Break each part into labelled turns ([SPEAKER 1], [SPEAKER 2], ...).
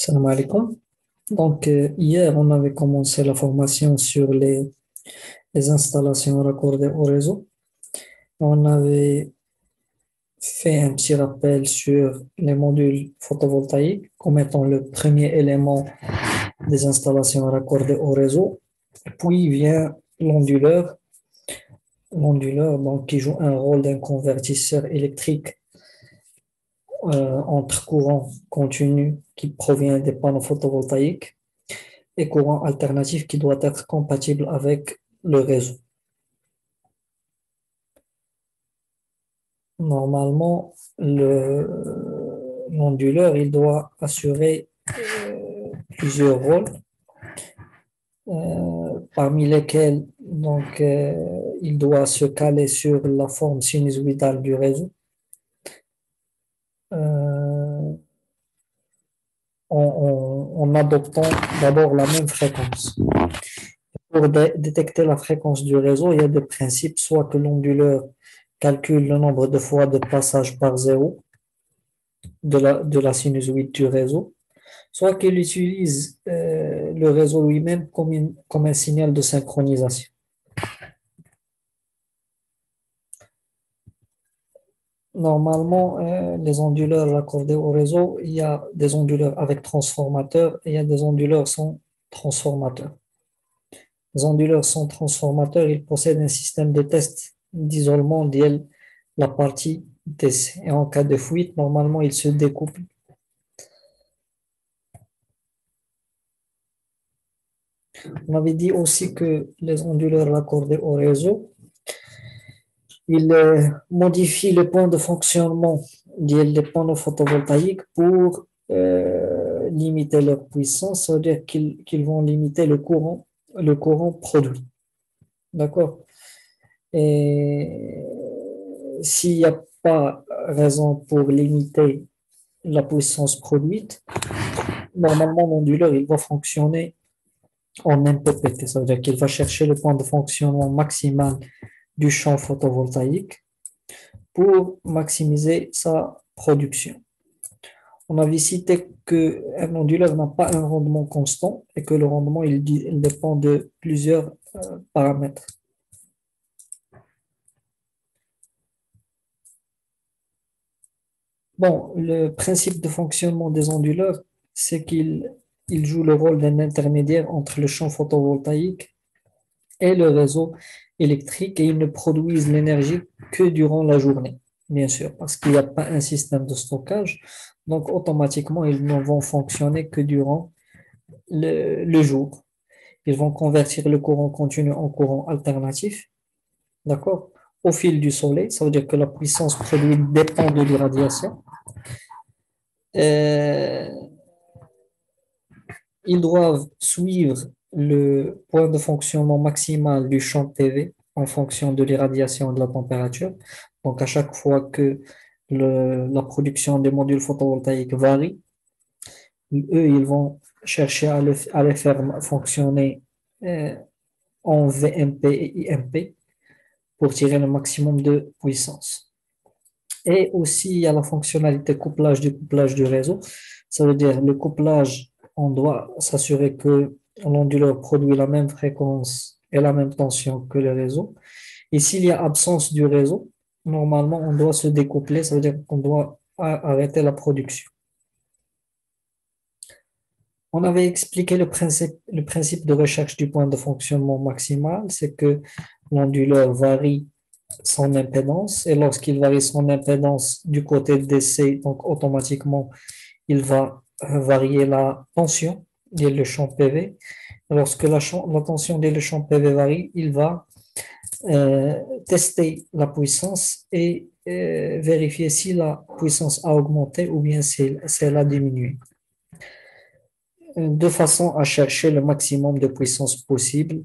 [SPEAKER 1] Salam alaikum. Hier, on avait commencé la formation sur les installations raccordées au réseau. On avait fait un petit rappel sur les modules photovoltaïques comme étant le premier élément des installations raccordées au réseau. Puis vient l'onduleur, qui joue un rôle d'un convertisseur électrique entre courant continu qui provient des panneaux photovoltaïques et courant alternatif qui doit être compatible avec le réseau. Normalement, l'onduleur, il doit assurer plusieurs rôles, parmi lesquels il doit se caler sur la forme sinusoïdale du réseau euh, en adoptant d'abord la même fréquence. Pour détecter la fréquence du réseau, il y a deux principes, soit que l'onduleur calcule le nombre de fois de passage par zéro de la sinusoïde du réseau, soit qu'il utilise le réseau lui-même comme un signal de synchronisation. Normalement, les onduleurs raccordés au réseau, il y a des onduleurs avec transformateur et il y a des onduleurs sans transformateur. Les onduleurs sans transformateur, ils possèdent un système de test d'isolement de la partie DC. Et en cas de fuite, normalement, ils se découplent. On avait dit aussi que les onduleurs raccordés au réseau, ils modifient le point de fonctionnement des panneaux photovoltaïques pour limiter leur puissance, c'est-à-dire qu'ils vont limiter le courant produit. D'accord? Et s'il n'y a pas raison pour limiter la puissance produite, normalement l'onduleur il va fonctionner en MPPT, ça veut dire qu'il va chercher le point de fonctionnement maximal du champ photovoltaïque pour maximiser sa production. On avait cité qu'un onduleur n'a pas un rendement constant et que le rendement il dépend de plusieurs paramètres. Bon, le principe de fonctionnement des onduleurs, c'est qu'ils jouent le rôle d'un intermédiaire entre le champ photovoltaïque et le réseau électrique et ils ne produisent l'énergie que durant la journée, bien sûr, parce qu'il n'y a pas un système de stockage. Donc, automatiquement, ils ne vont fonctionner que durant le jour. Ils vont convertir le courant continu en courant alternatif, d'accord, au fil du soleil. Ça veut dire que la puissance produite dépend de l'irradiation. Euh, Ils doivent suivre le point de fonctionnement maximal du champ PV en fonction de l'irradiation et de la température. Donc, à chaque fois que la production des modules photovoltaïques varie, eux, ils vont chercher à les faire fonctionner euh, en VMP et IMP pour tirer le maximum de puissance. Et aussi, il y a la fonctionnalité couplage du réseau. Ça veut dire le couplage, on doit s'assurer que l'onduleur produit la même fréquence et la même tension que le réseau. Et s'il y a absence du réseau, normalement, on doit se découpler, ça veut dire qu'on doit arrêter la production. On avait expliqué le principe de recherche du point de fonctionnement maximal, c'est que l'onduleur varie son impédance et lorsqu'il varie son impédance du côté DC, donc automatiquement, il va varier la tension et le champ PV. Lorsque la tension et le champ PV varie, il va tester la puissance et vérifier si la puissance a augmenté ou bien si elle a diminué, de façon à chercher le maximum de puissance possible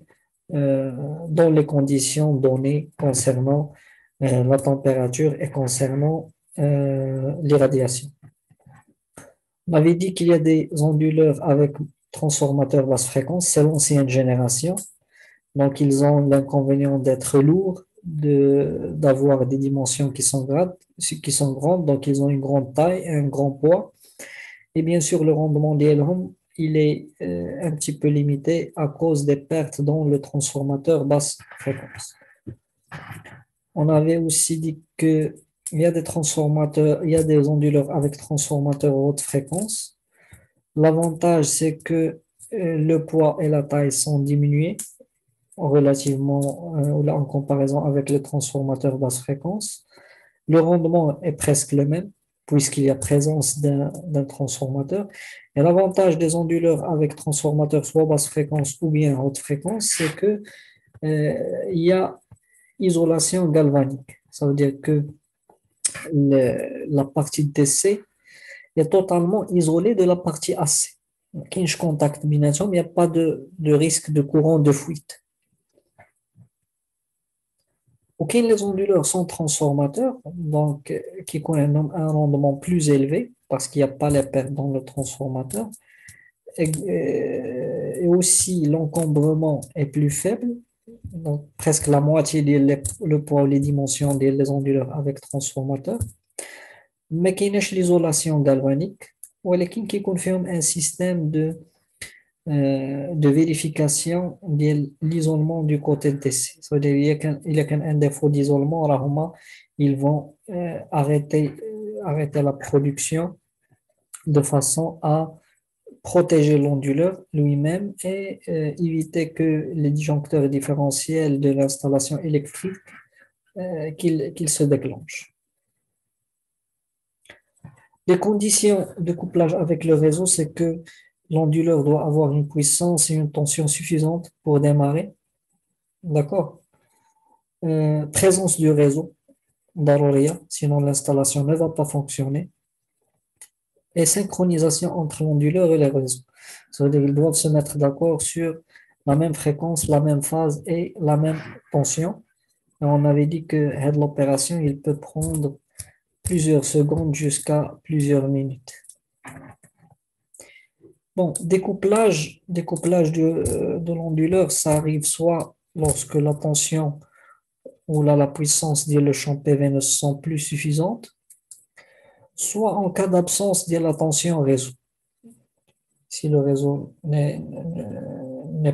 [SPEAKER 1] euh, dans les conditions données concernant la température et concernant l'irradiation. On avait dit qu'il y a des onduleurs avec transformateur basse fréquence, c'est l'ancienne génération. Donc, ils ont l'inconvénient d'être lourds, d'avoir des dimensions qui sont grandes, donc ils ont une grande taille et un grand poids. Et bien sûr, le rendement d'ILHOM, il est un petit peu limité à cause des pertes dans le transformateur basse fréquence. On avait aussi dit que il y a des transformateurs, il y a des onduleurs avec transformateur haute fréquence. L'avantage, c'est que le poids et la taille sont diminués relativement ou là, en comparaison avec les transformateurs basse fréquence. Le rendement est presque le même puisqu'il y a présence d'un transformateur. Et l'avantage des onduleurs avec transformateur soit basse fréquence ou bien haute fréquence, c'est que il y a isolation galvanique. Ça veut dire que la partie DC est totalement isolée de la partie AC. Donc, il y a contact bination, mais il n'y a pas de risque de courant de fuite. Ok, les onduleurs sont transformateurs, donc qui connaissent un rendement plus élevé parce qu'il n'y a pas les pertes dans le transformateur. Et aussi, l'encombrement est plus faible, donc presque la moitié le poids ou les dimensions des onduleurs avec transformateur. Mais qu'il y a l'isolation galvanique, ou qui confirme un système de vérification de l'isolement du côté DC. C'est-à-dire il y a qu'un défaut d'isolement, alors ils vont arrêter la production de façon à protéger l'onduleur lui-même et éviter que les disjoncteurs différentiels de l'installation électrique qu'ils se déclenchent. Les conditions de couplage avec le réseau, c'est que l'onduleur doit avoir une puissance et une tension suffisantes pour démarrer. D'accord? Présence du réseau d'Aroria, sinon l'installation ne va pas fonctionner. Et synchronisation entre l'onduleur et le réseau. C'est-à-dire qu'ils doivent se mettre d'accord sur la même fréquence, la même phase et la même tension. Et on avait dit que l'opération, il peut prendre plusieurs secondes jusqu'à plusieurs minutes. Bon, découplage de l'onduleur, ça arrive soit lorsque la tension ou la puissance de le champ PV ne sont plus suffisantes, soit en cas d'absence de la tension réseau. Si le réseau n'est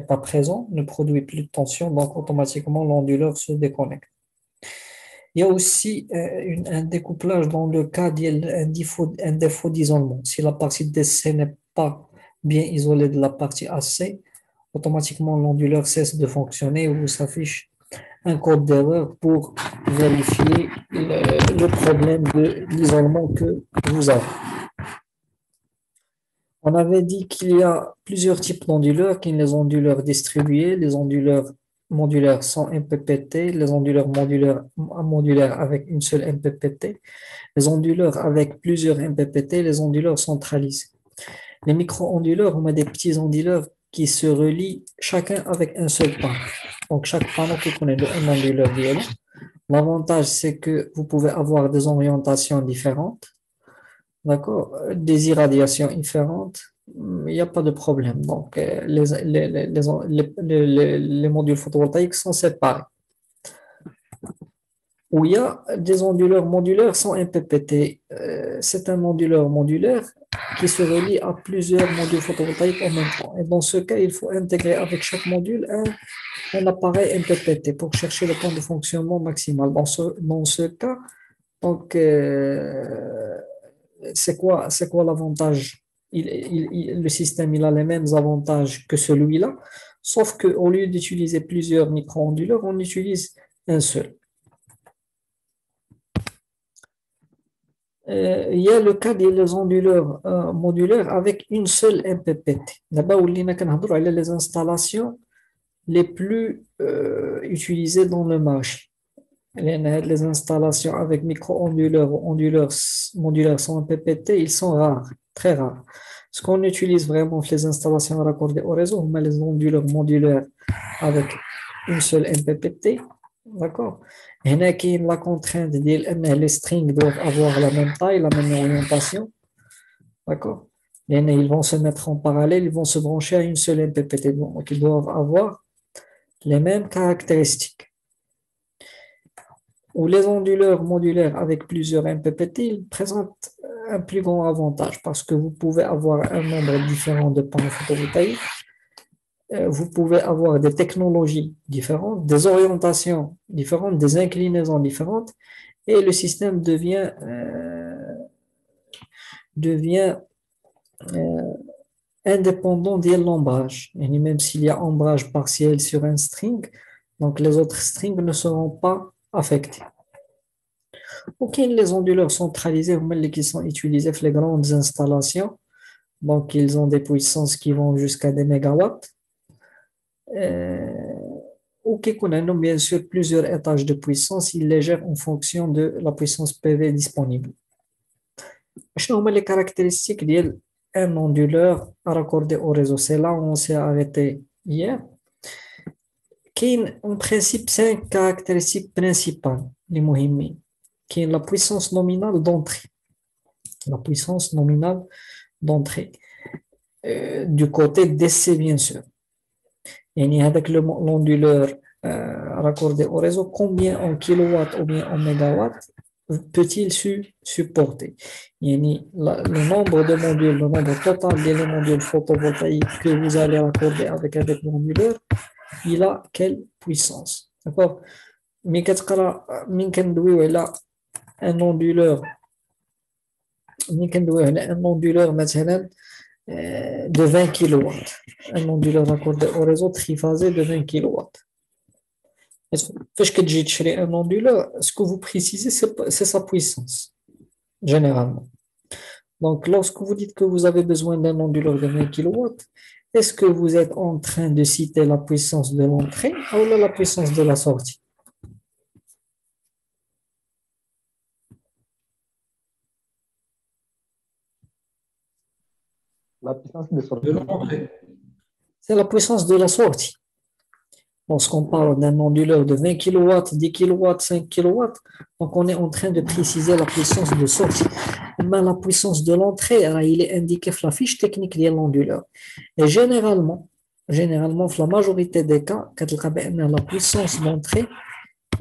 [SPEAKER 1] pas présent, ne produit plus de tension, donc automatiquement l'onduleur se déconnecte. Il y a aussi un découplage dans le cas d'un défaut d'isolement. Si la partie DC n'est pas bien isolée de la partie AC, automatiquement l'onduleur cesse de fonctionner ou s'affiche un code d'erreur pour vérifier le problème de l'isolement que vous avez. On avait dit qu'il y a plusieurs types d'onduleurs, qu'il y a les onduleurs distribués, les onduleurs modulaires sans MPPT, les onduleurs modulaires avec une seule MPPT, les onduleurs avec plusieurs MPPT, les onduleurs centralisés. Les micro-onduleurs, on a des petits onduleurs qui se relient chacun avec un seul panneau. Donc chaque panneau qui connaît un onduleur violent. L'avantage, c'est que vous pouvez avoir des orientations différentes. D'accord? Des irradiations différentes, il n'y a pas de problème. Donc, les modules photovoltaïques sont séparés. Où il y a des onduleurs modulaires sans MPPT. C'est un onduleur modulaire qui se relie à plusieurs modules photovoltaïques en même temps. Et dans ce cas, il faut intégrer avec chaque module un appareil MPPT pour chercher le temps de fonctionnement maximal. Dans ce cas, donc, c'est quoi l'avantage? Le système il a les mêmes avantages que celui-là, sauf qu'au lieu d'utiliser plusieurs micro-onduleurs, on utilise un seul. Il y a le cas des onduleurs modulaires avec une seule MPPT. D'abord, on a les installations les plus utilisées dans le marché. Les installations avec micro-onduleurs ou onduleurs modulaires sans MPPT, ils sont rares, très rares. Ce qu'on utilise vraiment les installations raccordées au réseau, on met les onduleurs modulaires avec une seule MPPT, d'accord? Et la contrainte de dire que les strings doivent avoir la même taille, la même orientation, d'accord? Et ils vont se mettre en parallèle, ils vont se brancher à une seule MPPT, donc ils doivent avoir les mêmes caractéristiques. Ou les onduleurs modulaires avec plusieurs MPPT, ils présentent un plus grand avantage parce que vous pouvez avoir un nombre différent de panneaux photovoltaïques, vous pouvez avoir des technologies différentes, des orientations différentes, des inclinaisons différentes, et le système devient indépendant de l'ombrage. Et même s'il y a ombrage partiel sur un string, donc les autres strings ne seront pas affectés. Ok, les onduleurs centralisés, même qui sont utilisés dans les grandes installations, donc ils ont des puissances qui vont jusqu'à des mégawatts. Ok, qu'on a bien sûr plusieurs étages de puissance, ils les gèrent en fonction de la puissance PV disponible. Quelles sont les caractéristiques d'un onduleur raccordé au réseau? C'est là où on s'est arrêté hier. Qui en principe 5 caractéristiques principales, les muhimmines, qui est la puissance nominale d'entrée. La puissance nominale d'entrée. Du côté d'essai, bien sûr. Et avec l'onduleur raccordé au réseau, combien en kilowatts ou bien en mégawatts peut-il supporter? Le nombre de modules, le nombre total des modules photovoltaïques que vous allez raccorder avec l'onduleur, il a quelle puissance? D'accord? Mais un onduleur, un onduleur مثلا de 20 kW. Un onduleur raccordé au réseau triphasé de 20 kW. Un onduleur, ce que vous précisez, c'est sa puissance, généralement. Donc, lorsque vous dites que vous avez besoin d'un onduleur de 20 kW, est-ce que vous êtes en train de citer la puissance de l'entrée ou la puissance de la sortie?
[SPEAKER 2] La puissance de
[SPEAKER 3] de
[SPEAKER 2] sortie.
[SPEAKER 3] l'entrée.
[SPEAKER 1] C'est la puissance de la sortie. Lorsqu'on parle d'un onduleur de 20 kW, 10 kW, 5 kW, donc on est en train de préciser la puissance de sortie. Mais la puissance de l'entrée, il est indiqué sur la fiche technique de l'onduleur. Et généralement, dans la majorité des cas, la puissance d'entrée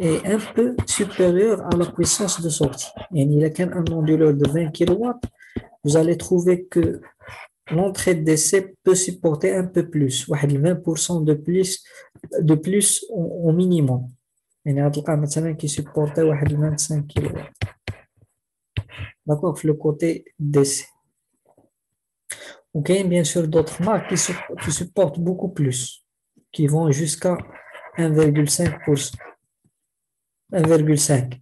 [SPEAKER 1] est un peu supérieure à la puissance de sortie. Et il y a un onduleur de 20 kW, vous allez trouver que l'entrée d'essai peut supporter un peu plus, 20% de plus au minimum. يعني غتلقى مثلا كيسيبورتي 25 كيلو. D'accord, le côté d'essai. Ok, bien sûr d'autres marques qui supportent beaucoup plus, qui vont jusqu'à 1,5%. 1,5.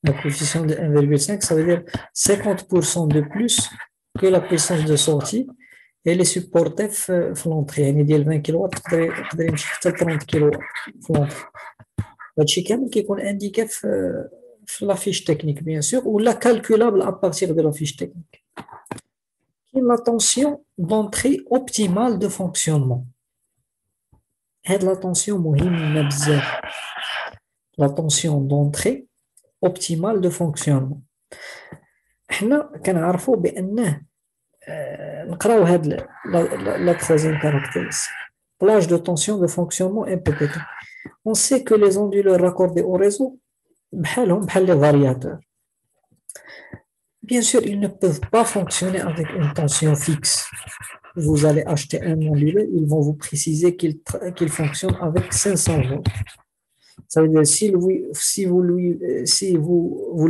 [SPEAKER 1] La coefficient de 1,5, ça veut dire 50% de plus que la puissance de sortie. Et les supportés في l'entrée يعني ديال 20 كيلو يقدر يمشي حتى 30 كيلو في l'entrée. هادشي كامل كيكون انديكي في لا فيش تكنيك بيان سور ولا calculable à partir de la fiche technique. كاين la tension d'entrée optimale de fonctionnement. هاد la tension مهمة بزاف. La tension d'entrée optimale de fonctionnement. حنا كنعرفوا بانه نقراو هاد la troisième caractéristique. Plage de tension de fonctionnement MPPT. On sait que les onduleurs raccordés au réseau, بحال les variateurs. Bien sûr, ils ne peuvent pas fonctionner avec une tension fixe. Vous allez acheter un onduleur, ils vont vous préciser qu'il fonctionne avec 500 volts. Ça veut dire si vous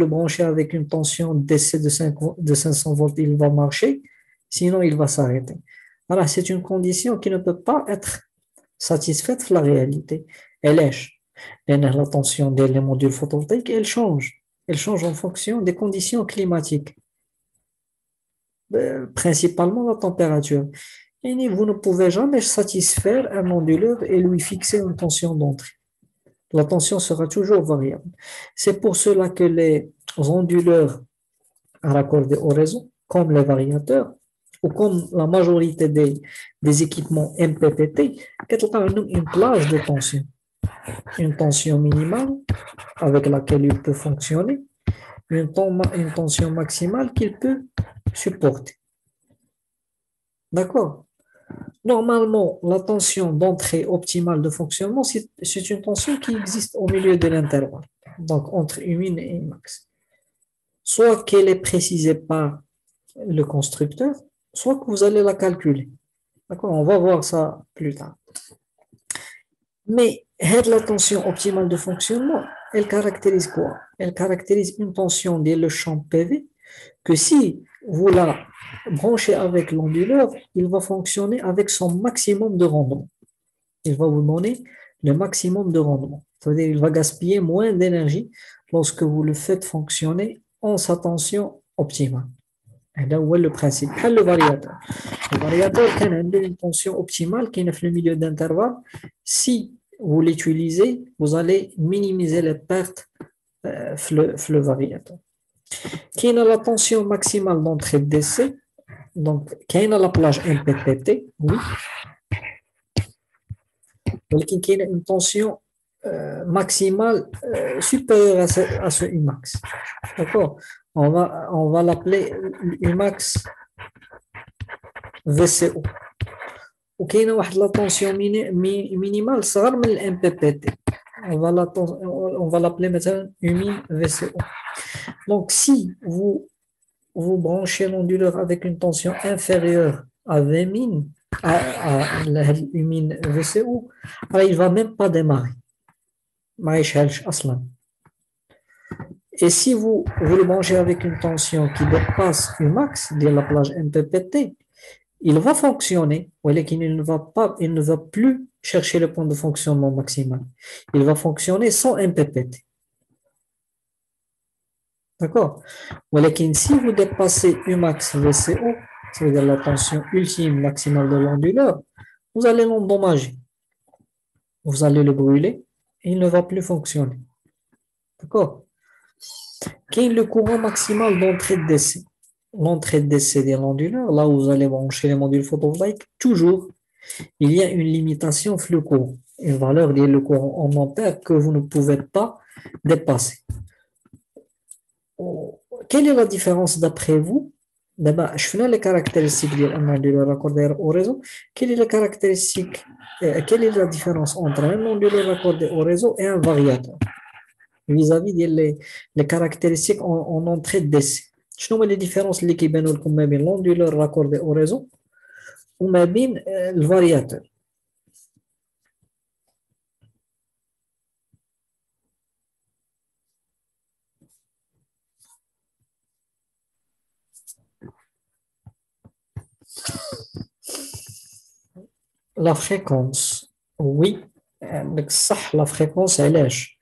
[SPEAKER 1] le branchez avec une tension d'essai de 500 volts, il va marcher, sinon il va s'arrêter. Alors, c'est une condition qui ne peut pas être satisfaite dans la réalité. Elle est. La tension des modules photovoltaïques, elle change. Elle change en fonction des conditions climatiques, principalement la température. Et vous ne pouvez jamais satisfaire un onduleur et lui fixer une tension d'entrée. La tension sera toujours variable. C'est pour cela que les onduleurs raccordés au réseau, comme les variateurs, ou comme la majorité des équipements MPPT, ont une plage de tension. Une tension minimale avec laquelle il peut fonctionner, une tension maximale qu'il peut supporter. D'accord? Normalement, la tension d'entrée optimale de fonctionnement, c'est une tension qui existe au milieu de l'intervalle, donc entre min et max. Soit qu'elle est précisée par le constructeur, soit que vous allez la calculer. D'accord? On va voir ça plus tard. Mais la tension optimale de fonctionnement, elle caractérise quoi? Elle caractérise une tension dès le champ PV que si vous la branchez avec l'onduleur, il va fonctionner avec son maximum de rendement. Il va vous donner le maximum de rendement. C'est-à-dire qu'il va gaspiller moins d'énergie lorsque vous le faites fonctionner en sa tension optimale. Et là où est le principe. Le variateur. Le variateur, quand il a une tension optimale qui est dans le milieu d'intervalle, si vous l'utilisez, vous allez minimiser les pertes le variateur. Qui a la tension maximale d'entrée de décès, donc qui a la plage MPPT, oui, mais qui a une tension maximale supérieure à ce Umax. D'accord? On va l'appeler Umax VCO. وكاينه واحد لا طونسيون مينيمال صغر من الام بي بي تي on va l'appeler مثلا UMIN VCO. Donc si vous branchez l'onduleur avec une tension inférieure à 20 min à l'UMIN VCO, alors il va même pas démarrer. ما يشعلش اصلا. Et si vous le branchez avec une tension qui dépasse Umax de la plage MPPT, il va fonctionner, mais il ne va plus chercher le point de fonctionnement maximal. Il va fonctionner sans MPPT. D'accord? Mais si vous dépassez Umax VCO, c'est-à-dire la tension ultime maximale de l'onduleur, vous allez l'endommager. Vous allez le brûler et il ne va plus fonctionner. D'accord? Quel est le courant maximal d'entrée de décès? L'entrée de décès de l'onduleur, là où vous allez brancher les modules photovoltaïques, toujours, il y a une limitation flux courant, une valeur liée au courant en ampères que vous ne pouvez pas dépasser. Quelle est la différence d'après vous? D'abord, je fais les caractéristiques d'un onduleur raccordé au réseau. Quelle est la différence entre un onduleur raccordé au réseau et un variateur vis-à-vis les caractéristiques en entrée de décès? شنو هما les différences اللي كيبانوا لكم ما بين l'onduleur raccordé au réseau وما بين الفارياتور؟ La fréquence, oui, صح la fréquence علاش؟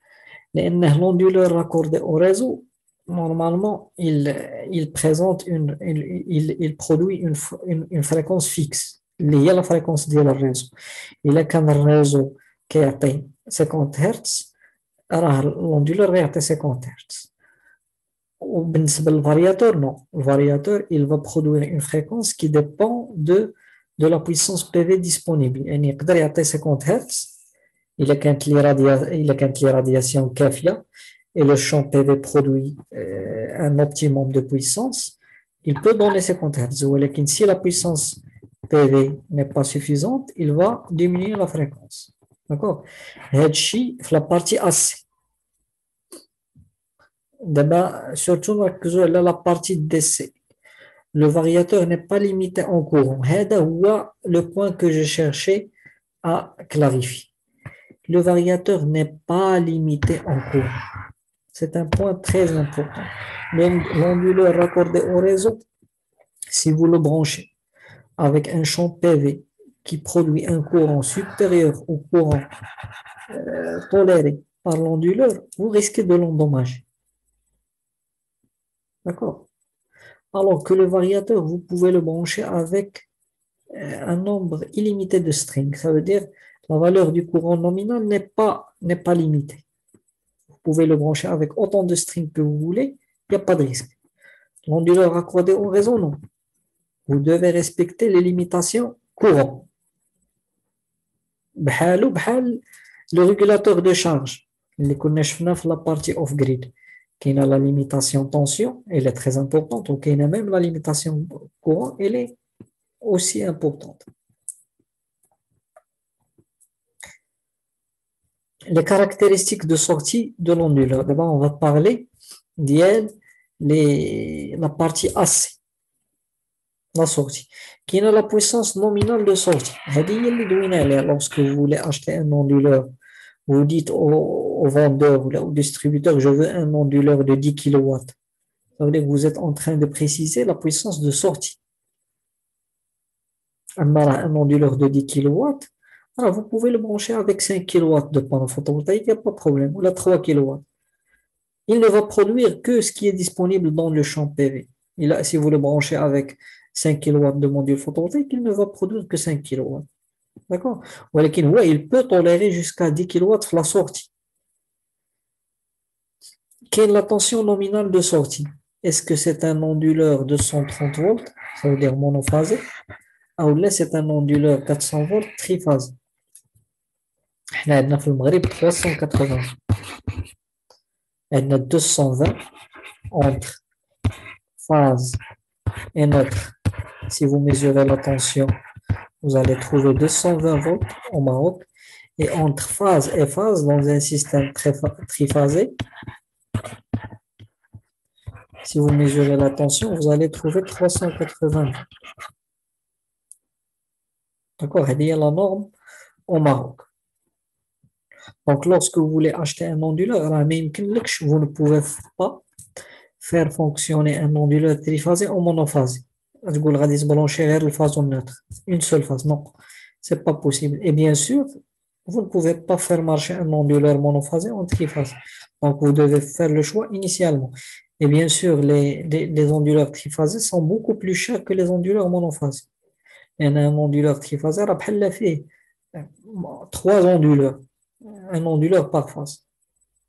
[SPEAKER 1] لأن l'onduleur raccordé au réseau normalement il présente il produit une fréquence fixe اللي هي la fréquence ديال الريزو. إلا كان الريزو كيعطي 50 هرتز راه l'onduleur غيعطي 50 هرتز. وبالنسبة للفارياتور non, le variateur il va produire une fréquence qui dépend de la puissance PV disponible. يعني يقدر يعطي 50 هرتز إلا كانت لي radiation كافية et le champ PV produit un optimum de puissance, il peut donner 50 Hz. Mais si la puissance PV n'est pas suffisante, il va diminuer la fréquence. D'accord? C'est la partie AC. D'abord, surtout la partie DC. Le variateur n'est pas limité en courant. C'est le point que je cherchais à clarifier. Le variateur n'est pas limité en courant. C'est un point très important. L'onduleur raccordé au réseau, si vous le branchez avec un champ PV qui produit un courant supérieur au courant toléré par l'onduleur, vous risquez de l'endommager. D'accord? Alors que le variateur, vous pouvez le brancher avec un nombre illimité de strings. Ça veut dire la valeur du courant nominal n'est pas limitée. Vous pouvez le brancher avec autant de strings que vous voulez, il n'y a pas de risque. L'onduleur raccordé au réseau, non. Vous devez respecter les limitations courant. بحال le régulateur de charge اللي كنا شفنا في la partie off-grid. كاينه la limitation tension, elle est très importante, وكاينه même la limitation courant, elle est aussi importante. Les caractéristiques de sortie de l'onduleur. D'abord, on va parler de la partie AC. la sortie. Qui a la puissance nominale de sortie. Lorsque vous voulez acheter un onduleur, vous dites au vendeur ou au distributeur, je veux un onduleur de 10 kilowatts. Ça veut dire que vous êtes en train de préciser la puissance de sortie. Un onduleur de 10 kilowatts, alors vous pouvez le brancher avec 5 kilowatts de panneau photovoltaïque, il n'y a pas de problème, ou là 3 kilowatts. Il ne va produire que ce qui est disponible dans le champ PV. Si vous le branchez avec 5 kilowatts de module photovoltaïque, il ne va produire que 5 kilowatts. D'accord? Il peut tolérer jusqu'à 10 kilowatts la sortie. Quelle est la tension nominale de sortie? Est-ce que c'est un onduleur de 130 volts, ça veut dire monophasé, ou là c'est un onduleur 400 volts triphasé? On a في المغرب 380. On a 220 entre phase et neutre. Si vous mesurez la tension, vous allez trouver 220 volts au Maroc. Et entre phase et phase, dans un système triphasé, si vous mesurez la tension, vous allez trouver 380. D'accord? C'est la norme au Maroc. Donc, lorsque vous voulez acheter un onduleur, vous ne pouvez pas faire fonctionner un onduleur triphasé en monophasé. Vous allez se brancher vers le phase neutre. Une seule phase. Non, c'est pas possible. Et bien sûr, vous ne pouvez pas faire marcher un onduleur monophasé en triphasé. Donc, vous devez faire le choix initialement. Et bien sûr, les onduleurs triphasés sont beaucoup plus chers que les onduleurs monophasés. Il y en a un onduleur triphasé, fait 3 onduleurs. Un onduleur par phase.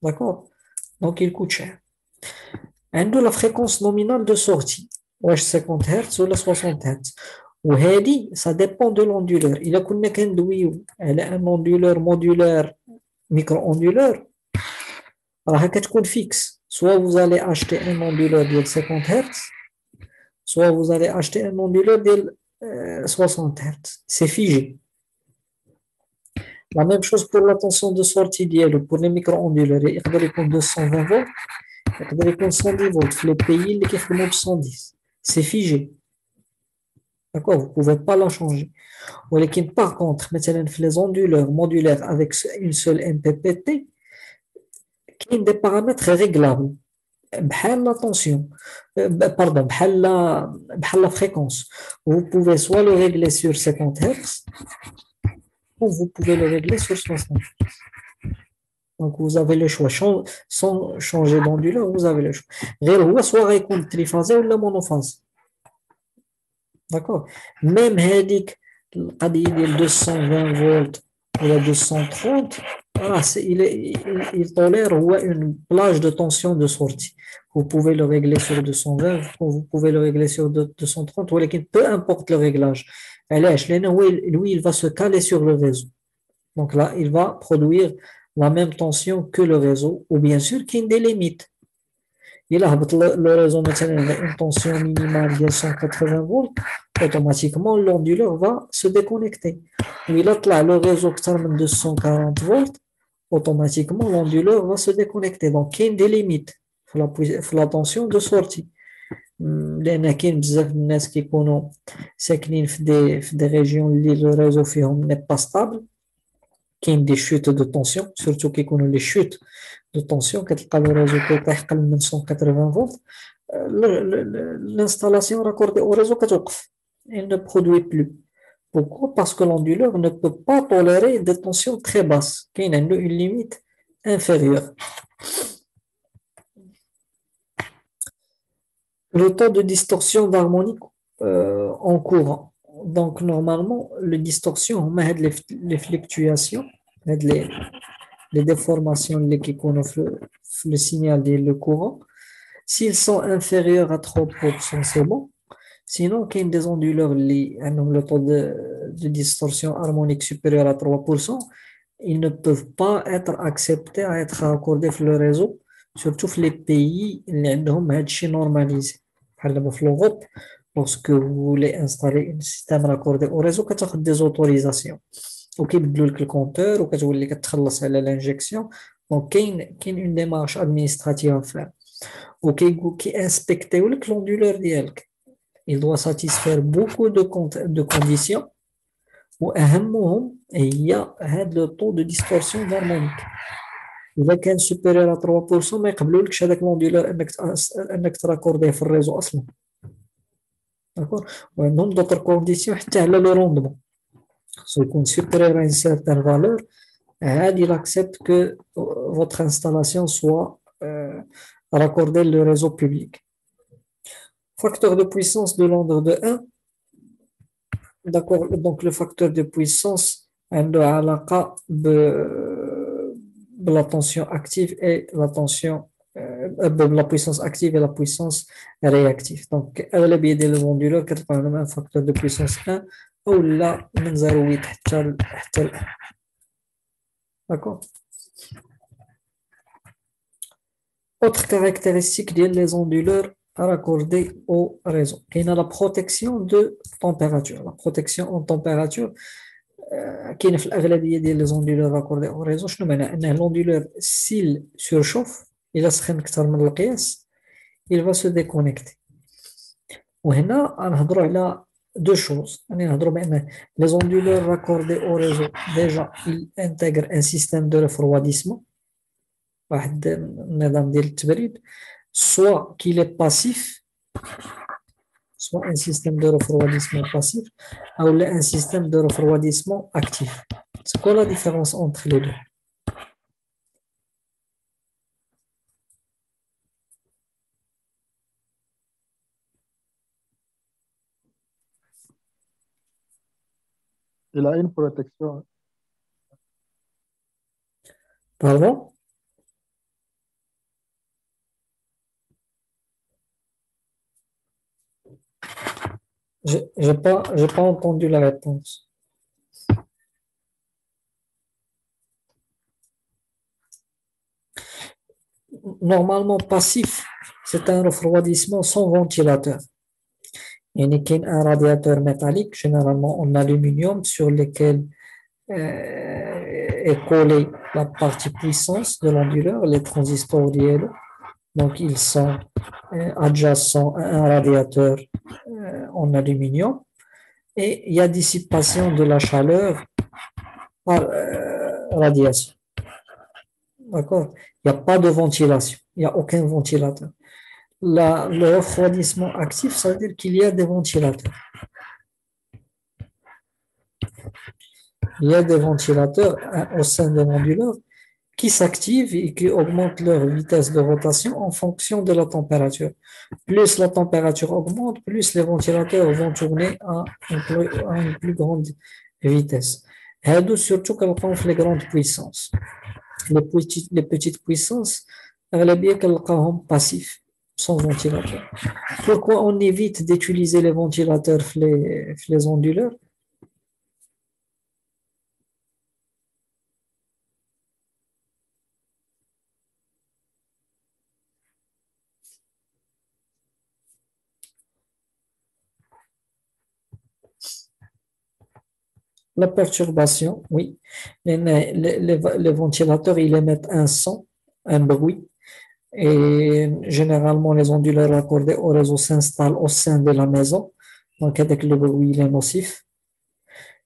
[SPEAKER 1] D'accord? Donc, il coûte cher. عنده la fréquence nominale de sortie. واش 50 Hz ولا 60 Hz. وهذه ça dépend de l'onduleur. إلا كنا كندويو على un onduleur modulaire micro-onduleur راه كتكون fixe. Soit vous allez acheter un onduleur de 50 Hz, soit vous allez acheter un onduleur de 60 Hz. C'est figé. La même chose pour la tension de sortie ديالو pour les micro-onduleurs. يقدر يكون 220 volts, يقدر يكون 110 volts في les pays اللي كيخدموا ب 110. C'est figé. D'accord, vous ne pouvez pas la changer. ولكن par contre, مثلا في les onduleurs modulaires avec une seule MPPT, il y a des paramètres réglables. بحال la tension, pardon, بحال la fréquence. Vous pouvez soit le régler sur 50 Hz, ou vous pouvez le régler sur 60 Hz. Donc, vous avez le choix. Sans changer d'onduleur, vous avez le choix. غير هو soit يكون triphasé ou monophasé. D'accord? Même هذيك القضية ديال 220 فولت ولا 230 il tolère une plage de tension de sortie. Vous pouvez le régler sur 220, vous pouvez le régler sur 230, ولكن peu importe le réglage. Lui, il va se caler sur le réseau. Donc là, il va produire la même tension que le réseau, ou bien sûr qu'il y a des limites. Il a le réseau maintenant une tension minimale de 180 volts, automatiquement l'onduleur va se déconnecter. Il a le réseau de 240 volts, automatiquement l'onduleur va se déconnecter. Donc il y a des limites pour la tension de sortie. لان كاين بزاف الناس كيكونوا ساكنين في des régions اللي le réseau فيهم n'est pas stable. كاين des chutes de tension, surtout كيكونوا les chutes de tension كتلقى le réseau كيطيح قل من 180 volts. L'installation raccordée au réseau كتوقف. Elle ne produit plus. Pourquoi? Parce que l'onduleur ne peut pas tolérer des tensions très basses. Il y a une limite inférieure. Le taux de distorsion d'harmonique en courant. Donc, normalement, les distorsions, les fluctuations, les déformations qui connaissent le signal le courant, s'ils sont inférieurs à 3%, c'est bon. Sinon, il y a des onduleurs le taux de distorsion harmonique supérieur à 3%, ils ne peuvent pas être acceptés à être accordés sur le réseau, surtout les pays qui ont normalisé. Par exemple, en Europe, lorsque vous voulez installer un système raccordé au réseau, vous avez des autorisations. Ok, le compteur, ou vous voulez l'injection. Donc, il y a une démarche administrative à faire. Ok, qui inspecte l'onduleur. il doit satisfaire beaucoup de conditions. وأهمهم هي هذا le taux de distorsion d'harmonique. إذا كان supérieur à 3% ما يقبلولكش هذاك الموديلر أنك تراكورديه في الريزو أصلا. داكور. وعندهم دوطر كونديسيون حتى على لو روندمون. سو يكون supérieur à une certaine valeur. عادي il accepte que votre installation soit raccordée le réseau public. Facteur de puissance de l'ordre de 1. D'accord, donc le facteur de puissance عنده علاقة la tension active et la tension la puissance active et la puissance réactive. Donc أغلبية ديال الموديلور كتلقى عندهم un facteur de puissance 1 أو لا من 0.8 حتى 1. D'accord. Autre caractéristique des onduleurs raccordés au réseau. Il y a la protection de température. La protection en température, qui est l'aglabier des onduleurs raccordés au réseau. Je nous mets l'onduleur, s'il surchauffe, il a il va se déconnecter. Et là, on a deux choses. Les onduleurs raccordés au réseau, déjà, ils intègrent un système de refroidissement. Soit qu'il est passif, soit un système de refroidissement passif, ou un système de refroidissement actif. C'est quoi la différence entre les deux?
[SPEAKER 2] Il a une protection.
[SPEAKER 1] Pardon? Je n'ai pas entendu la réponse. Normalement, passif, c'est un refroidissement sans ventilateur. Il y a un radiateur métallique, généralement en aluminium, sur lequel est collée la partie puissance de l'onduleur, les transistors d'IELO. Donc, ils sont adjacents à un radiateur en aluminium. Et il y a dissipation de la chaleur par radiation. D'accord? Il n'y a pas de ventilation. Il n'y a aucun ventilateur. Le refroidissement actif, ça veut dire qu'il y a des ventilateurs. Il y a des ventilateurs au sein de l'onduleur qui s'activent et qui augmentent leur vitesse de rotation en fonction de la température. Plus la température augmente, plus les ventilateurs vont tourner à une plus grande vitesse. Et surtout quand on fait les grandes puissances. Les petites puissances, bien qu'elles passifs, sans ventilateur. Pourquoi on évite d'utiliser les ventilateurs les onduleurs? La perturbation, oui. Les ventilateurs, ils émettent un son, un bruit. Et généralement, les onduleurs raccordés au réseau s'installent au sein de la maison. Donc, avec le bruit, il est nocif.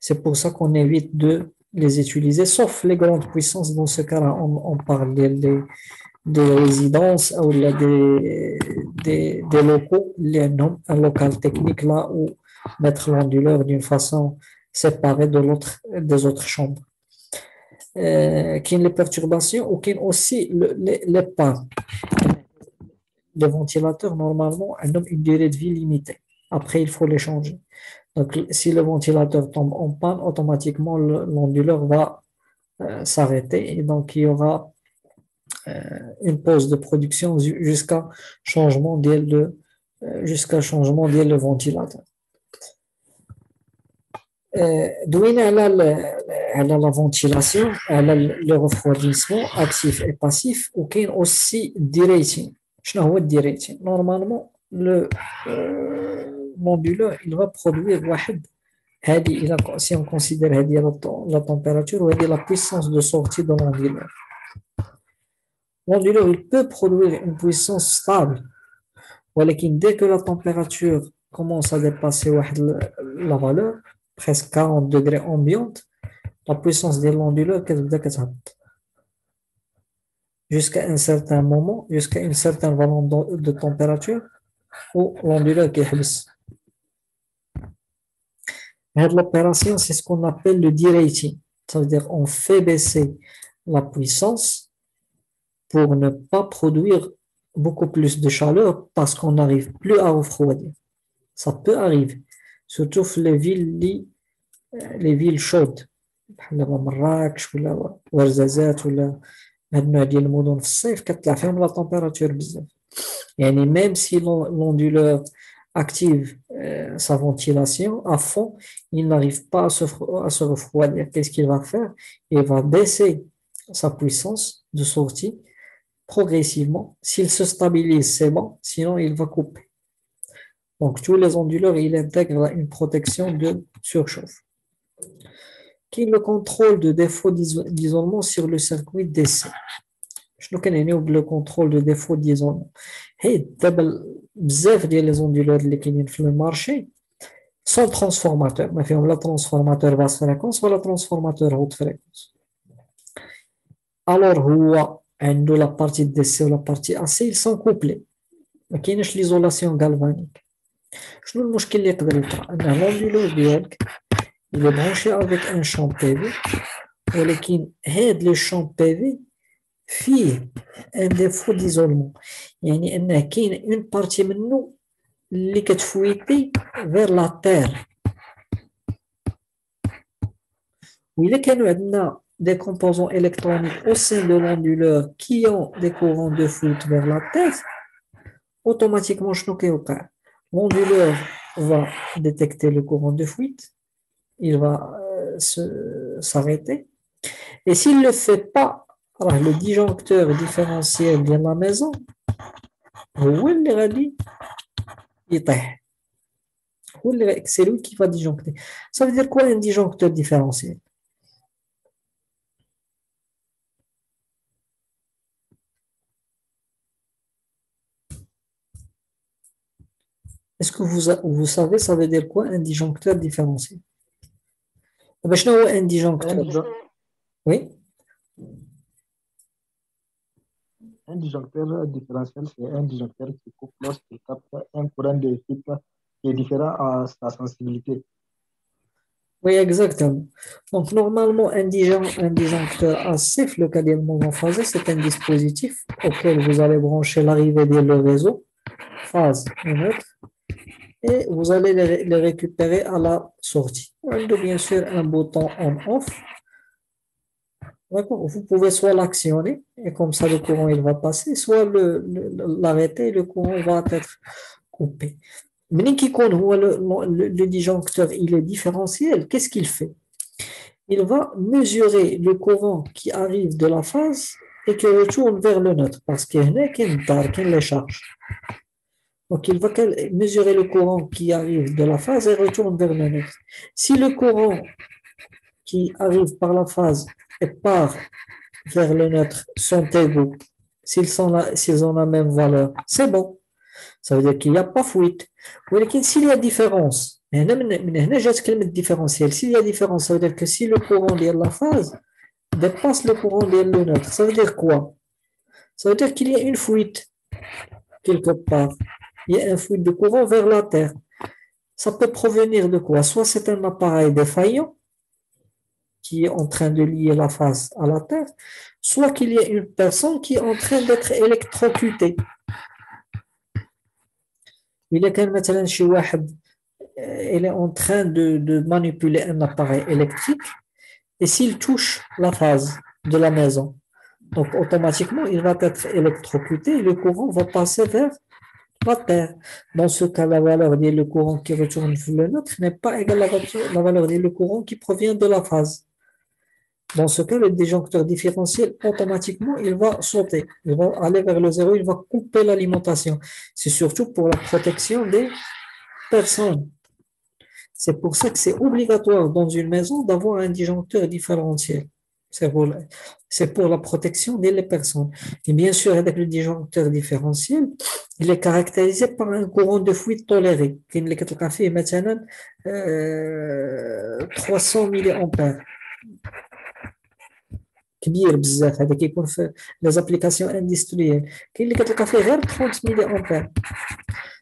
[SPEAKER 1] C'est pour ça qu'on évite de les utiliser, sauf les grandes puissances. Dans ce cas-là, on parle des résidences ou des locaux, un local technique là où mettre l'onduleur d'une façon séparée des autres chambres. Qui les perturbations ou qui aussi les pannes. Les ventilateurs, normalement, ont une durée de vie limitée. Après, il faut les changer. Donc, si le ventilateur tombe en panne, automatiquement, l'onduleur va s'arrêter et donc il y aura une pause de production jusqu'à changement de le ventilateur. Douine à la ventilation, à le refroidissement actif et passif, ou qu'il y a aussi derating. Normalement, le l'onduleur, il va produire si on considère la température ou la puissance de sortie de l'onduleur. L'onduleur, il peut produire une puissance stable, mais dès que la température commence à dépasser la valeur, presque 40 degrés ambiante, la puissance de l'onduleur jusqu'à un certain moment, jusqu'à une certaine valeur de température où l'onduleur qui est. L'opération, c'est ce qu'on appelle le derating. Ça veut dire on fait baisser la puissance pour ne pas produire beaucoup plus de chaleur parce qu'on n'arrive plus à refroidir. Ça peut arriver, surtout les villes chaudes. مراكش ولا ورزازات ولا هاد النوع ديال المدن في الصيف كتطلع فيهم لا température بزاف. يعني même si l'onduleur active sa ventilation à fond, il n'arrive pas à se refroidir. Qu'est-ce qu'il va faire? Il va baisser sa puissance de sortie progressivement. S'il se stabilise, c'est bon, sinon il va couper. Donc tous les onduleurs, ils intègrent une protection de surchauffe. Qui est le contrôle de défaut d'isolement sur le circuit d'essai. شنو كنعنيو بلو كونترول دو ديفو ديزولمون؟ هي دابا بزاف ديال لي زوندولور اللي كاينين في المارشي سون ترانسفورماتور، ما فيهم لا ترانسفورماتور باس فريكونس ولا ترانسفورماتور هوت فريكونس. الور هو عنده لا بارتي دي سي ولا بارتي ا سي سون كوبلي، ما كاينش ليزولاسيون غالفانيك. شنو المشكل اللي يقدر يطرا؟ ان لوندولور ديالك il est branché avec un champ PV ولكن هاد لو champ PV فيه ان ديفو ديزولمون، يعني انه كاين اون بارتي منه اللي كتفويتي فير لا تير. وإلا كانوا عندنا des composants électroniques au sein de l'onduleur qui ont des courants de fuite vers la terre, automatiquement شنو كيوقع؟ l'onduleur va détecter le courant de fuite, il va s'arrêter, et s'il ne le fait pas, alors le disjoncteur différentiel de la maison هو اللي غادي يطيح، هو اللي c'est lui qui va disjoncter. Ça veut dire quoi un disjoncteur différentiel? Est-ce que vous savez ça veut dire quoi un disjoncteur différentiel? باش شنو هو un disjoncteur? Oui.
[SPEAKER 2] Un disjoncteur différentiel, c'est un disjoncteur qui coupe lorsqu'il capte un courant de type qui est différent à sa sensibilité.
[SPEAKER 1] Oui, exactement. Donc, normalement, un disjoncteur actif, le cas de monophasé, c'est un dispositif auquel vous allez brancher l'arrivée du réseau, phase et neutre, et vous allez les récupérer à la sortie. Il y a bien sûr un bouton on-off. Vous pouvez soit l'actionner, et comme ça le courant il va passer, soit l'arrêter, le courant va être coupé. Mais le disjoncteur il est différentiel, qu'est-ce qu'il fait? Il va mesurer le courant qui arrive de la phase et qui retourne vers le neutre, parce qu'il y a les charges. Donc il va mesurer le courant qui arrive de la phase et retourne vers le neutre. Si le courant qui arrive par la phase et part vers le neutre sont égaux, s'ils ont la même valeur, c'est bon. Ça veut dire qu'il n'y a pas fuite. Mais s'il y a différence, s'il y a différence, ça veut dire que si le courant de la phase dépasse le courant de le neutre, ça veut dire quoi? Ça veut dire qu'il y a une fuite quelque part. Il y a une fuite de courant vers la Terre. Ça peut provenir de quoi? Soit c'est un appareil défaillant qui est en train de lier la phase à la Terre, soit qu'il y a une personne qui est en train d'être électrocutée. Il est en train de manipuler un appareil électrique et s'il touche la phase de la maison, donc automatiquement il va être électrocuté et le courant va passer vers la Terre. Dans ce cas, la valeur du courant qui retourne vers le neutre n'est pas égale à la valeur du courant qui provient de la phase. Dans ce cas, le disjoncteur différentiel, automatiquement, il va sauter. Il va aller vers le zéro, il va couper l'alimentation. C'est surtout pour la protection des personnes. C'est pour ça que c'est obligatoire dans une maison d'avoir un disjoncteur différentiel. C'est pour, c'est pour la protection des personnes. Et bien sûr, avec le disjoncteur différentiel, il est caractérisé par un courant de fluide toléré. كاين اللي كتلقى فيه مثلا 300 ملي امبير كبير بزاف هذا كيكون في لي زابليكاسيون اندستريال كاين اللي كتلقى فيه غير 30 ملي امبير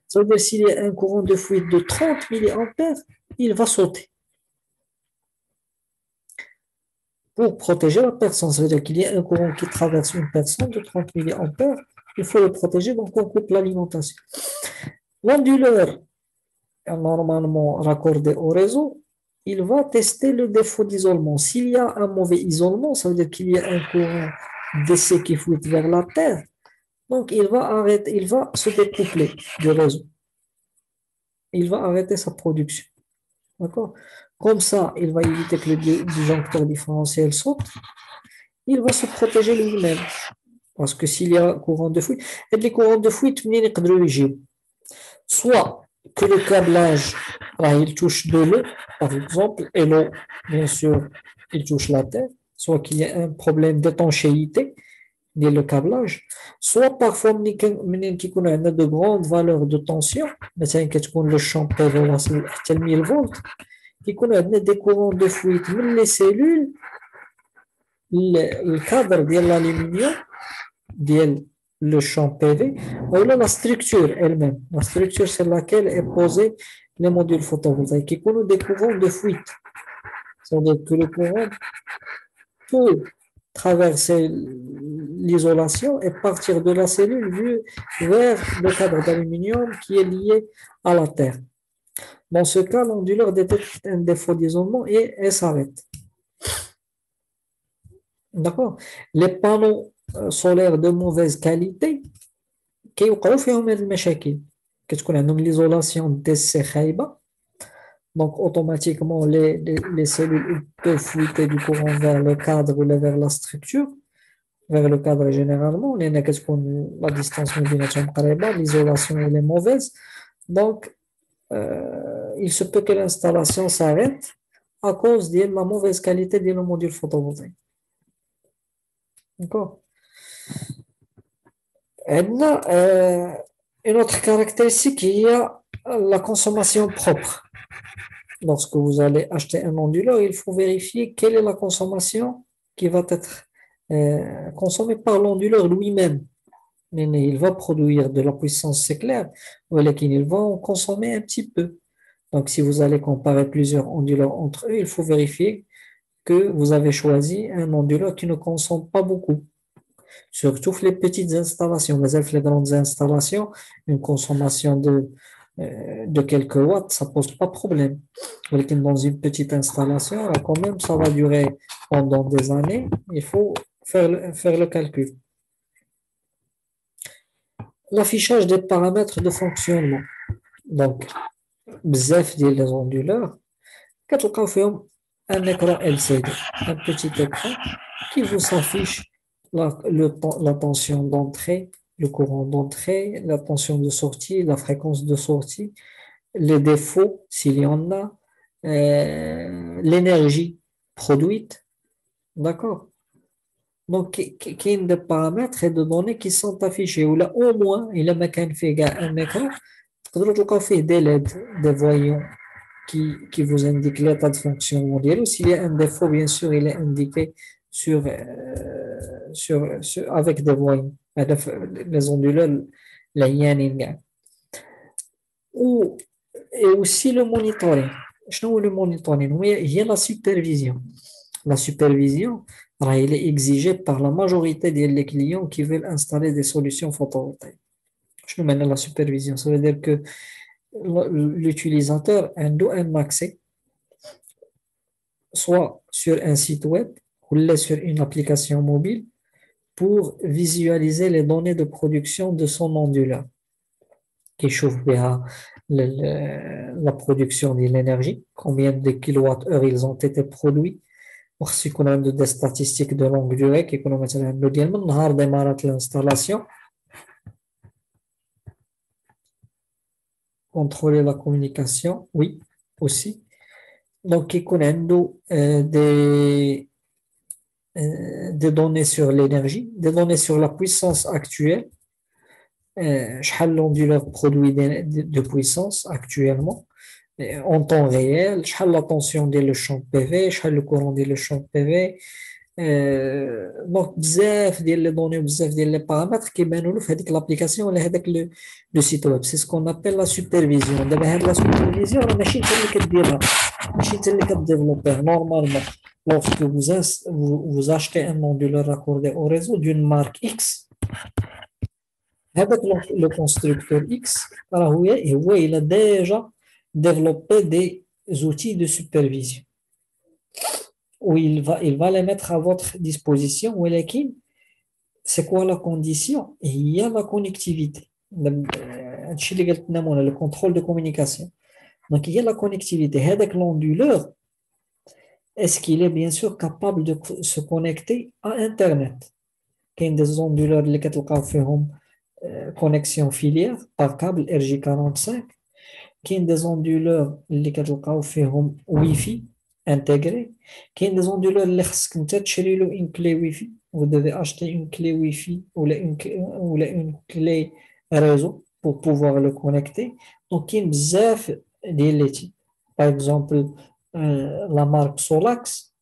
[SPEAKER 1] ça veut dire s'il y a un courant de fluide de 30 milliampères il va sauter pour protéger la personne. Ça veut dire qu'il y a un courant qui traverse une personne de 30 milliampères, il faut le protéger, donc on coupe l'alimentation. L'onduleur, normalement raccordé au réseau, il va tester le défaut d'isolement. S'il y a un mauvais isolement, ça veut dire qu'il y a un courant d'essai qui flotte vers la Terre, donc il va arrêter, il va se découpler du réseau. Il va arrêter sa production. D'accord? Comme ça, il va éviter que le disjoncteur différentiel saute. Il va se protéger lui-même. Parce que s'il y a un courant de fuite, et les courants de fuite, soit que le câblage, là, il touche de l'eau, par exemple, et l'eau, bien sûr, il touche la terre, soit qu'il y a un problème d'étanchéité dans le câblage, soit parfois, il y a de grandes valeurs de tension, mais c'est le champ PV, c'est 1000 volts, il y a des courants de fuite, mais les cellules, le cadre de l'aluminium, le champ PV, ou la structure elle-même. La structure sur laquelle est posé les modules photovoltaïques qui connaissent des courants de fuite. C'est-à-dire que le courant peut traverser l'isolation et partir de la cellule vers le cadre d'aluminium qui est lié à la Terre. Dans ce cas, l'onduleur détecte un défaut d'isolement et s'arrête. D'accord? Les panneaux solaires de mauvaise qualité كيوقعوا فيهم هذه المشاكل كتكون عندهم l'isolation d'essai خايبة donc automatiquement les cellules peuvent fuiter du courant vers le cadre ou vers la structure vers le cadre généralement لأن كتكون la distance ما بيناتهم قريبة l'isolation elle est mauvaise donc il se peut que l'installation s'arrête à cause de la mauvaise qualité du module photovoltaïque. D'accord? Une autre caractéristique, il y a la consommation propre. Lorsque vous allez acheter un onduleur, il faut vérifier quelle est la consommation qui va être consommée par l'onduleur lui-même. Il va produire de la puissance, c'est clair, mais il va en consommer un petit peu. Donc, si vous allez comparer plusieurs onduleurs entre eux, il faut vérifier que vous avez choisi un onduleur qui ne consomme pas beaucoup. Surtout les petites installations, mais les grandes installations, une consommation de quelques watts, ça ne pose pas de problème. Mais dans une petite installation, là, quand même, ça va durer pendant des années. Il faut faire le calcul. L'affichage des paramètres de fonctionnement. Donc, bzef les onduleurs, كتلقاو فيهم un écran LCD, un petit écran qui vous affiche la tension d'entrée, le courant d'entrée, la tension de sortie, la fréquence de sortie, les défauts s'il y en a, l'énergie produite, d'accord? Donc, il y a des paramètres et des données qui sont affichés. Ou là, au moins, il y a un écran, des LED, des voyants qui vous indiquent l'état de fonctionnement. S'il y a un défaut, bien sûr, il est indiqué avec des voyants. Les onduleurs, la yanning. Et aussi le monitoring. Le monitoring, il y a la supervision. La supervision, elle est exigée par la majorité des clients qui veulent installer des solutions photovoltaïques. Je mène la supervision. Ça veut dire que l'utilisateur a un accès soit sur un site web ou sur une application mobile pour visualiser les données de production de son onduleur qui chauffe bien la production de l'énergie, combien de kilowattheures ils ont été produits. Si on a des statistiques de longue durée, qui nous مثلا ديال من نهار démarrage l'installation, contrôler la communication, oui, aussi. Donc, il y a des données sur l'énergie, des données sur la puissance actuelle, شحال l'onduleur produit de puissance actuellement, en temps réel, شحال la tension ديال le champ PV, شحال le courant ديال le champ PV. دونك بزاف ديال لي دوني وبزاف ديال لي بارامتر كيبانوا له في هذيك لابليكاسيون ولا هذاك لو سيت ويب. سي سكون ابل لا سوبرفيزيون. دابا هاد لا سوبرفيزيون راه ماشي انت اللي كديرها، ماشي انت اللي كديفلوبيه. نورمالمون lorsque vous achetez un onduleur raccordé au réseau d'une marque X, هذاك le constructeur X راه هو il a déjà développé des outils de supervision où il va les mettre à votre disposition. ولكن c'est quoi la condition? Il y a la connectivité. هادشي اللي قلت لنا مولا le contrôle de communication. Donc il y a la connectivité. هذاك l'onduleur, est-ce qu'il est bien sûr capable de se connecter à Internet? كاين des onduleurs اللي كتلقاو فيهم connexion filière par câble RJ45. كاين des onduleurs اللي كتلقاو فيهم Wi-Fi intégré. كاين des onduleurs اللي خصك انت تشري له une clé Wi-Fi. Vous devez acheter une clé Wi-Fi ou une clé réseau pour pouvoir le connecter. Donc كاين بزاف ديال لي types. Par exemple, la marque Solax,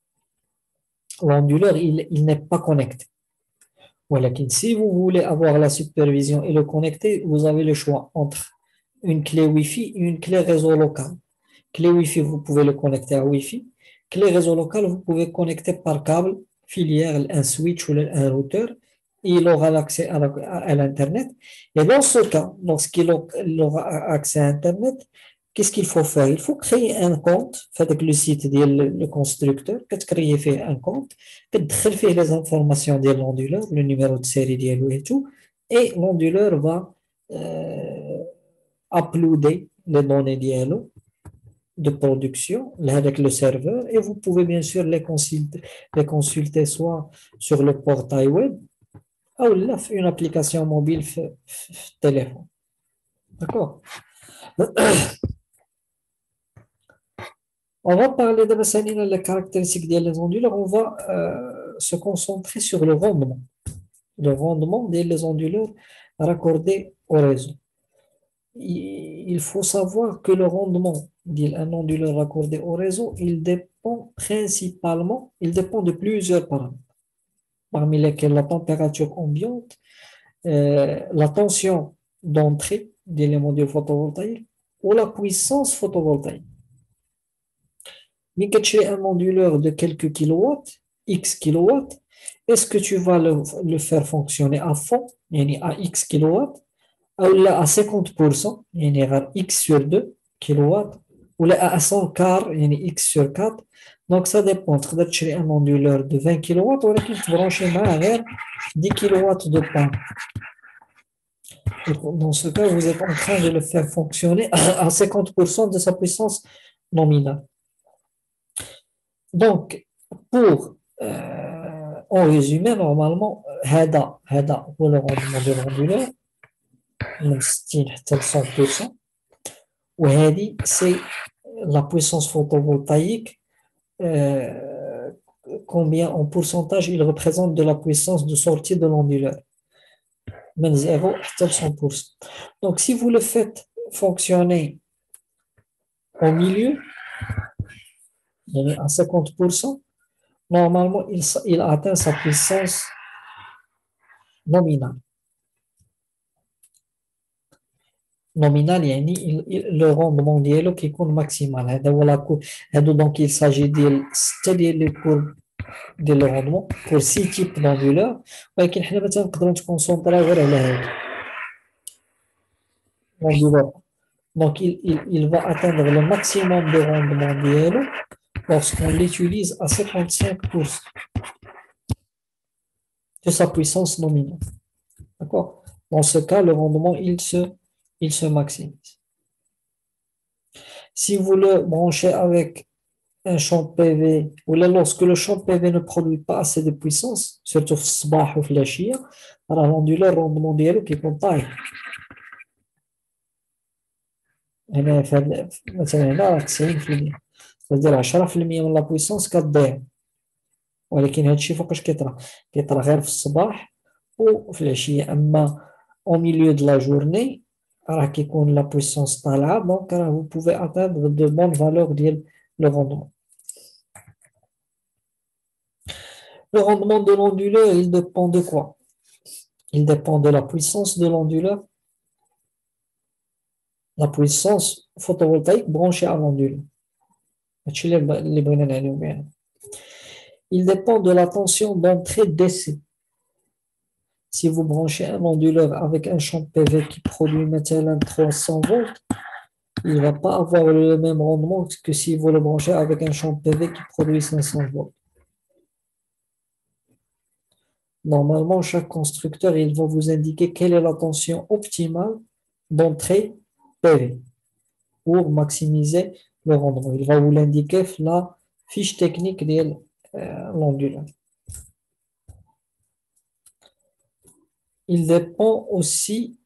[SPEAKER 1] l'onduleur il n'est pas connecté. ولكن si vous voulez avoir la supervision et le connecter, vous avez le choix entre une clé Wi-Fi et une clé réseau local. Clé Wi-Fi, vous pouvez le connecter à Wi-Fi. Clé réseau local, vous pouvez connecter par câble filière, un switch ou un routeur, et il aura l'accès à l'Internet. Et dans ce cas, lorsqu'il aura accès à Internet, qu'est-ce qu'il faut faire? Il faut créer un compte avec le site du constructeur, créer un compte, تدخل فيه les informations de l'onduleur, le numéro de série ديالو et tout, et l'onduleur va uploader les données dialogue de production avec le serveur, et vous pouvez bien sûr les consulter soit sur le portail web ou une application mobile téléphone. D'accord? On va parler de la caractéristique des onduleurs. On va se concentrer sur le rendement des onduleurs raccordés au réseau. Il faut savoir que le rendement d'un onduleur raccordé au réseau, il dépend de plusieurs paramètres, parmi lesquels la température ambiante, la tension d'entrée des modules photovoltaïques ou la puissance photovoltaïque. Mais quand tu as un onduleur de quelques kilowatts, X kilowatts, est-ce que tu vas le faire fonctionner à fond, à X kilowatts, ou à 50%, à X sur 2 kilowatts, ou à 100 quart, X sur 4. Donc ça dépend. Tu peux acheter un onduleur de 20 kilowatts, ou tu peux brancher avec 10 kilowatts de panne. Dans ce cas, vous êtes en train de le faire fonctionner à 50% de sa puissance nominale. Donc, en résumé, normalement, هذا هو le rendement de l'onduleur من 60 حتى ل 100%. وهذه c'est la puissance photovoltaïque, combien en pourcentage il représente de la puissance de sortie de l'onduleur, من 0 حتى ل 100%. Donc si vous le faites fonctionner au milieu, à 50%, normalement il atteint sa puissance nominale. Nominal, le rendement ديالو كيكون maximal. هذا donc il s'agit ديال 6 ديال لي كورب ديال le rendement pour 6 types d'onduleurs, ولكن حنا مثلا نقدروا نتكونسونطراو غير على هذا l'onduleur. Donc il va atteindre le maximum de rendement ديالو lorsqu'on l'utilise à 55% de sa puissance nominale. D'accord? Dans ce cas, le rendement il se maximise. Si vous le branchez avec un champ PV, ou là, lorsque le champ PV ne produit pas assez de puissance, surtout في الصباح وفي العشية, راه l'onduleur rendement ديالو كيكون طايح. هنا مثلا هنا 90%، c'est-à-dire 10% من la puissance كتضيع. ولكن هذا الشيء فوقاش كيطرى غير في الصباح وفي العشية. أما au milieu de la journée راه كيكون لا بويسونس طالعة، دونك راه vous pouvez atteindre de bonnes valeurs ديال le rendement. Le rendement de l'onduleur, il dépend de quoi? Il dépend de la puissance de l'onduleur, la puissance photovoltaïque branchée à l'onduleur. Il dépend de la tension d'entrée-décès. Si vous branchez un onduleur avec un champ PV qui produit maintenant 300 volts, il ne va pas avoir le même rendement que si vous le branchez avec un champ PV qui produit 500 volts. Normalement, chaque constructeur, il va vous indiquer quelle est la tension optimale d'entrée PV pour maximiser le rendement. Il va vous l'indiquer la fiche technique de l'onduleur. Il dépend aussi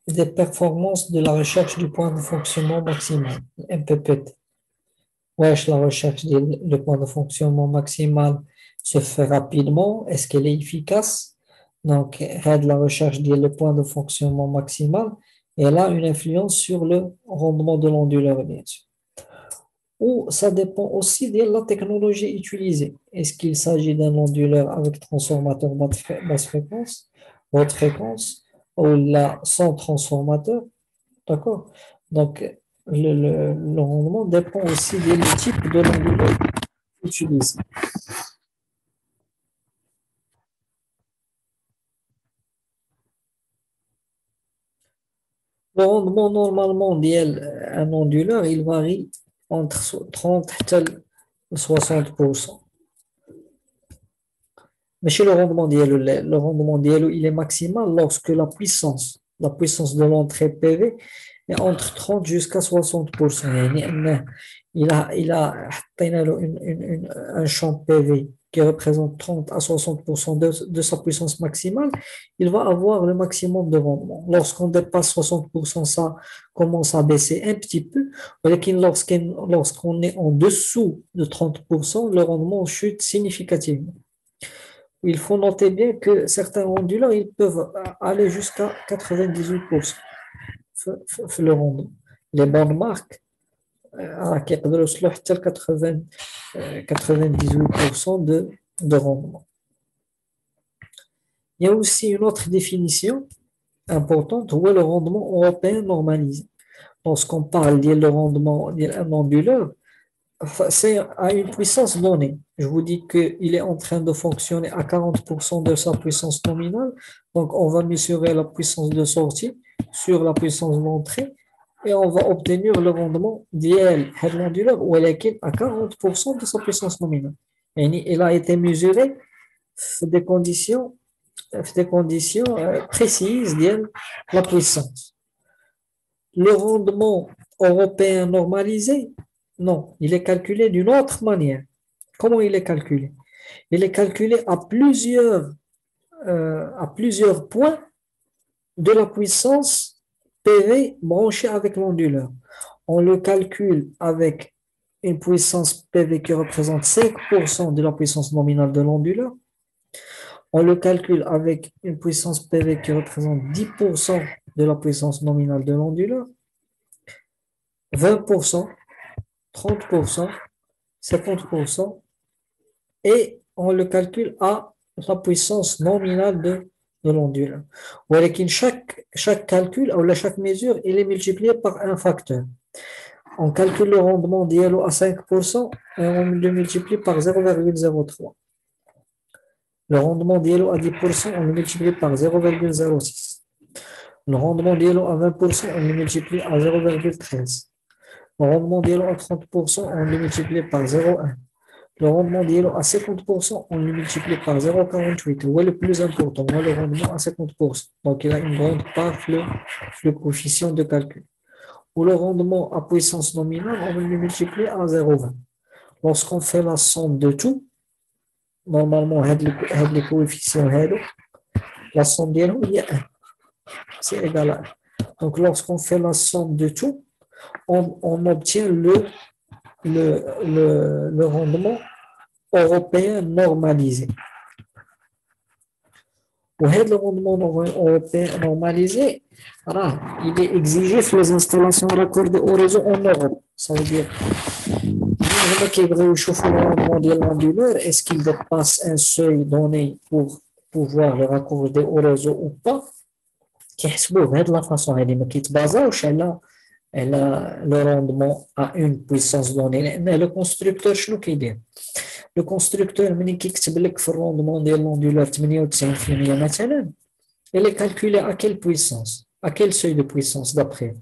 [SPEAKER 1] des performances de la recherche du point de fonctionnement maximal, MPPT. Wesh, la recherche du point de fonctionnement maximal se fait rapidement. Est-ce qu'elle est efficace? Donc, la recherche du point de fonctionnement maximal, elle a une influence sur le rendement de l'onduleur, bien sûr. Ou ça dépend aussi de la technologie utilisée. Est-ce qu'il s'agit d'un onduleur avec transformateur basse fréquence, haute fréquence, ou là sans transformateur? D'accord? Donc, le rendement dépend aussi du type de l'onduleur utilisé. Le rendement normalement d'un onduleur, il varie entre 30 et 60%. Mais chez le rendement d'ILO, il est maximal lorsque la puissance de l'entrée PV est entre 30 jusqu'à 60%. Il a un champ PV qui représente 30 à 60% de sa puissance maximale, il va avoir le maximum de rendement. Lorsqu'on dépasse 60%, ça commence à baisser un petit peu. Mais lorsqu'on est en dessous de 30%, le rendement chute significativement. Il faut noter bien que certains onduleurs, ils peuvent aller jusqu'à 98% le rendement. Les bonnes marques, qui peuvent se 98% de rendement. Il y a aussi une autre définition importante, où est le rendement européen normalisé. Lorsqu'on parle du rendement d'un onduleur, c'est à une puissance donnée. Je vous dis qu'il est en train de fonctionner à 40% de sa puissance nominale. Donc, on va mesurer la puissance de sortie sur la puissance d'entrée et on va obtenir le rendement de l'onduleur où elle est à 40% de sa puissance nominale. Et il a été mesuré des conditions précises de la puissance. Le rendement européen normalisé, non, il est calculé d'une autre manière. Comment il est calculé? Il est calculé à plusieurs points de la puissance PV branchée avec l'onduleur. On le calcule avec une puissance PV qui représente 5% de la puissance nominale de l'onduleur. On le calcule avec une puissance PV qui représente 10% de la puissance nominale de l'onduleur, 20%, 30%, 50%, et on le calcule à la puissance nominale de l'onduleur. Chaque calcul, ou chaque mesure, il est multiplié par un facteur. On calcule le rendement d'ILO à 5% et on le multiplie par 0,03. Le rendement d'ILO à 10%, on le multiplie par 0,06. Le rendement d'ILO à 20%, on le multiplie à 0,13. Le rendement d'ILO à 30%, on le multiplie par 0,1. Le rendement d'ILO à 50%, on le multiplie par 0,48. Où est le plus important? Le rendement à 50%. Donc, il a une grande part le coefficient de calcul. Ou le rendement à puissance nominale, on le multiplie à 0,20. Lorsqu'on fait la somme de tout, normalement, les coefficients, la somme d'ILO, il y a 1. C'est égal à 1. Donc, lorsqu'on fait la somme de tout, on obtient le rendement européen normalisé. وهذا le rendement européen normalisé, il est exigé sur les installations raccordées au réseau en Europe. Ça veut dire, هما كيبغيو يشوفوا le rendement ديال l'onduleur, est-ce qu'il dépasse un seuil donné pour pouvoir le raccorder au réseau ou pas. كيحسبوه بهذه لا فاصون هذه ما كيتبازاوش على le rendement à une puissance donnée لان le constructeur شنو كيدير le constructeur ملي كيكتب لك في الروندمون ديال l'onduleur 98% مثلا il est calculé à quelle puissance, à quel seuil de puissance d'après.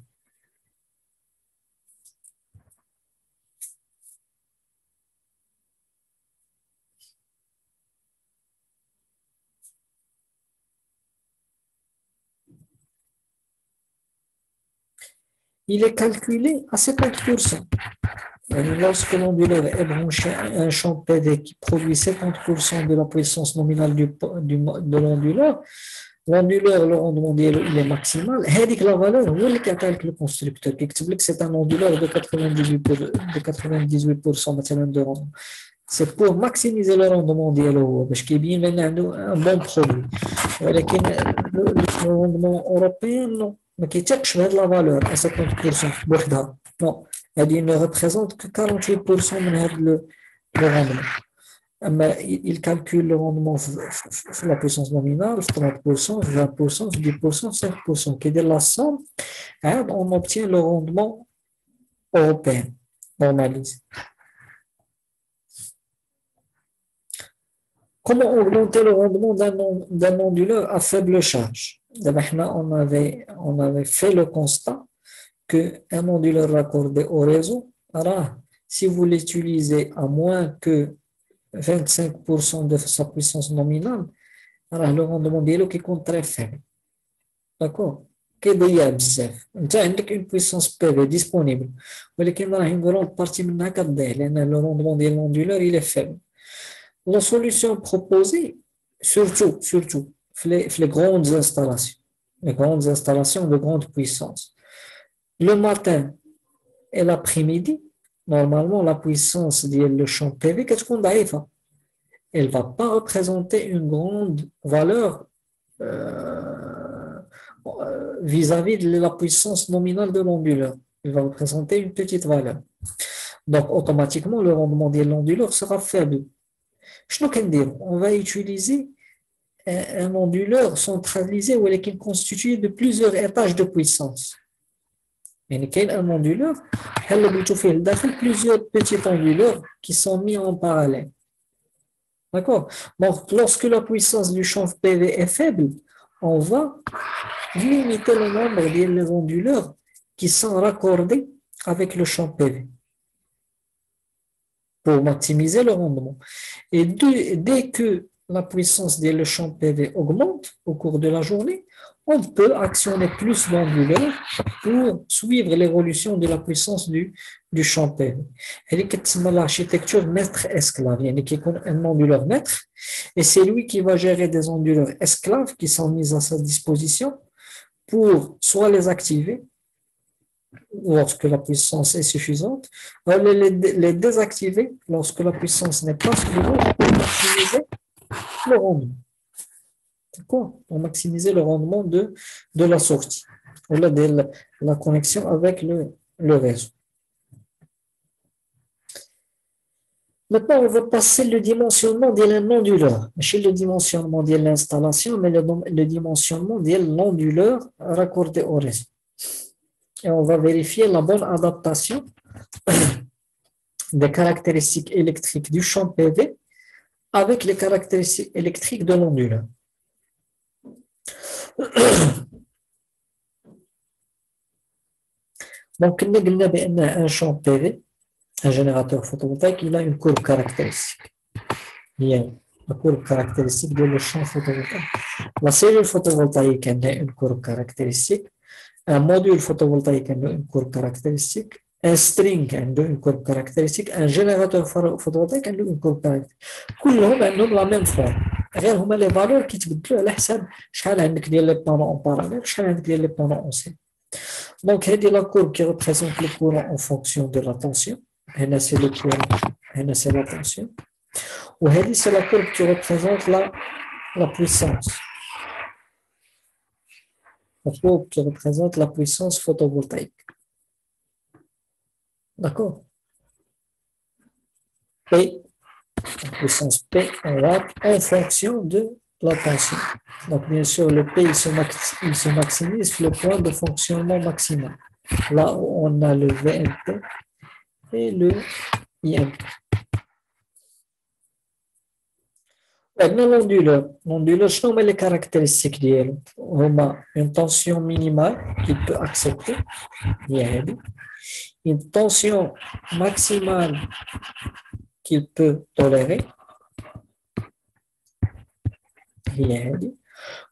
[SPEAKER 1] Il est calculé à 50%. Lorsque l'onduleur est branché à un champ PV qui produit 50% de la puissance nominale de l'onduleur, l'onduleur, le rendement il est maximal. La valeur, le constructeur qui explique que c'est un onduleur de 98% de rendement. C'est pour maximiser le rendement parce qu'il y a un bon produit. Le rendement européen, non. Mais qui cherche la valeur à 50%. Non, elle ne représente que 48% de le rendement. Mais il calcule le rendement sur la puissance nominale, 30%, 20%, 10%, 5%, qui est de la somme, on obtient le rendement européen normalisé. Comment augmenter le rendement d'un onduleur à faible charge? On avait fait le constat qu'un onduleur raccordé au réseau, si vous l'utilisez à moins que 25% de sa puissance nominale, le rendement qui compte très faible. D'accord? كده يا بزاف انت عندك une puissance PV disponible ولكن راه une grande partie منها كتضيع لان le rendement ديال l'onduleur il est faible. La solution proposée, surtout les grandes installations de grande puissance. Le matin et l'après-midi, normalement, la puissance du champ PV, qu'est-ce qu'on a? Elle ne va pas représenter une grande valeur vis-à-vis de la puissance nominale de l'onduleur. Elle va représenter une petite valeur. Donc, automatiquement, le rendement de l'onduleur sera faible. On va utiliser un onduleur centralisé ou qui est constitué de plusieurs étages de puissance. Il y a un onduleur, plusieurs petits onduleurs qui sont mis en parallèle. D'accord? Donc, lorsque la puissance du champ PV est faible, on va limiter le nombre des onduleurs qui sont raccordés avec le champ PV pour maximiser le rendement. Et dès que la puissance du champ PV augmente au cours de la journée, on peut actionner plus d'onduleurs pour suivre l'évolution de la puissance du champ PV. C'est l'architecture maître-esclave. Il y a un onduleur maître et c'est lui qui va gérer des onduleurs esclaves qui sont mis à sa disposition pour soit les activer lorsque la puissance est suffisante, les désactiver lorsque la puissance n'est pas suffisante pour maximiser le rendement. D'accord? Pour maximiser le rendement de la sortie, ou de la connexion avec le réseau. Maintenant, on va passer le dimensionnement de l'onduleur. Pas le dimensionnement de l'installation, mais le dimensionnement de l'onduleur raccordé au réseau. Et on va vérifier la bonne adaptation des caractéristiques électriques du champ PV avec les caractéristiques électriques de l'onduleur. Donc, un champ PV, un générateur photovoltaïque, il a une courbe caractéristique. Il y a la courbe caractéristique de le champ photovoltaïque. La cellule photovoltaïque a une courbe caractéristique. Un module photovoltaïque a une courbe caractéristique, un string a une courbe caractéristique, un générateur photovoltaïque a une courbe caractéristique. كلهم عندهم la même forme. غير هما les valeurs qui تبدلوا على حسب شحال عندك ديال لي بانو en parallèle شحال عندك ديال لي بانو en série. Donc هذه la courbe qui représente le courant en fonction de la tension. هنا c'est le courant, هنا c'est la tension. وهذه c'est la courbe qui représente la puissance. La courbe qui représente la puissance photovoltaïque. D'accord? P, la puissance P en watts en fonction de la tension. Donc, bien sûr, le P, il se maximise le point de fonctionnement maximal. Là où on a le VMP et le IMP. Maintenant, l'onduleur, je nomme les caractéristiques d'elle. On a une tension minimale qu'il peut accepter, une tension maximale qu'il peut tolérer,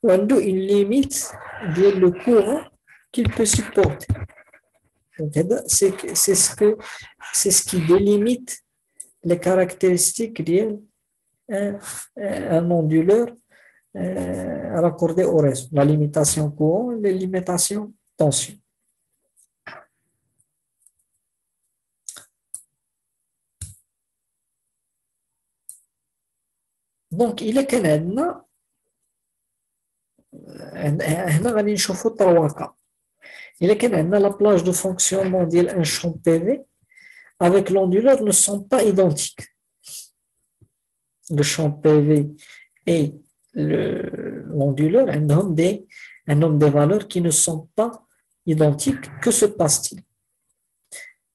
[SPEAKER 1] ou une limite de le courant qu'il peut supporter. C'est ce qui délimite les caractéristiques d'un onduleur raccordé au réseau. La limitation courant et la limitation tension. Donc, il est qu'il y a il est qu'il y a la plage de fonctionnement d'un champ PV avec l'onduleur ne sont pas identiques. Le champ PV et l'onduleur ont des valeurs qui ne sont pas identiques. Que se passe-t-il?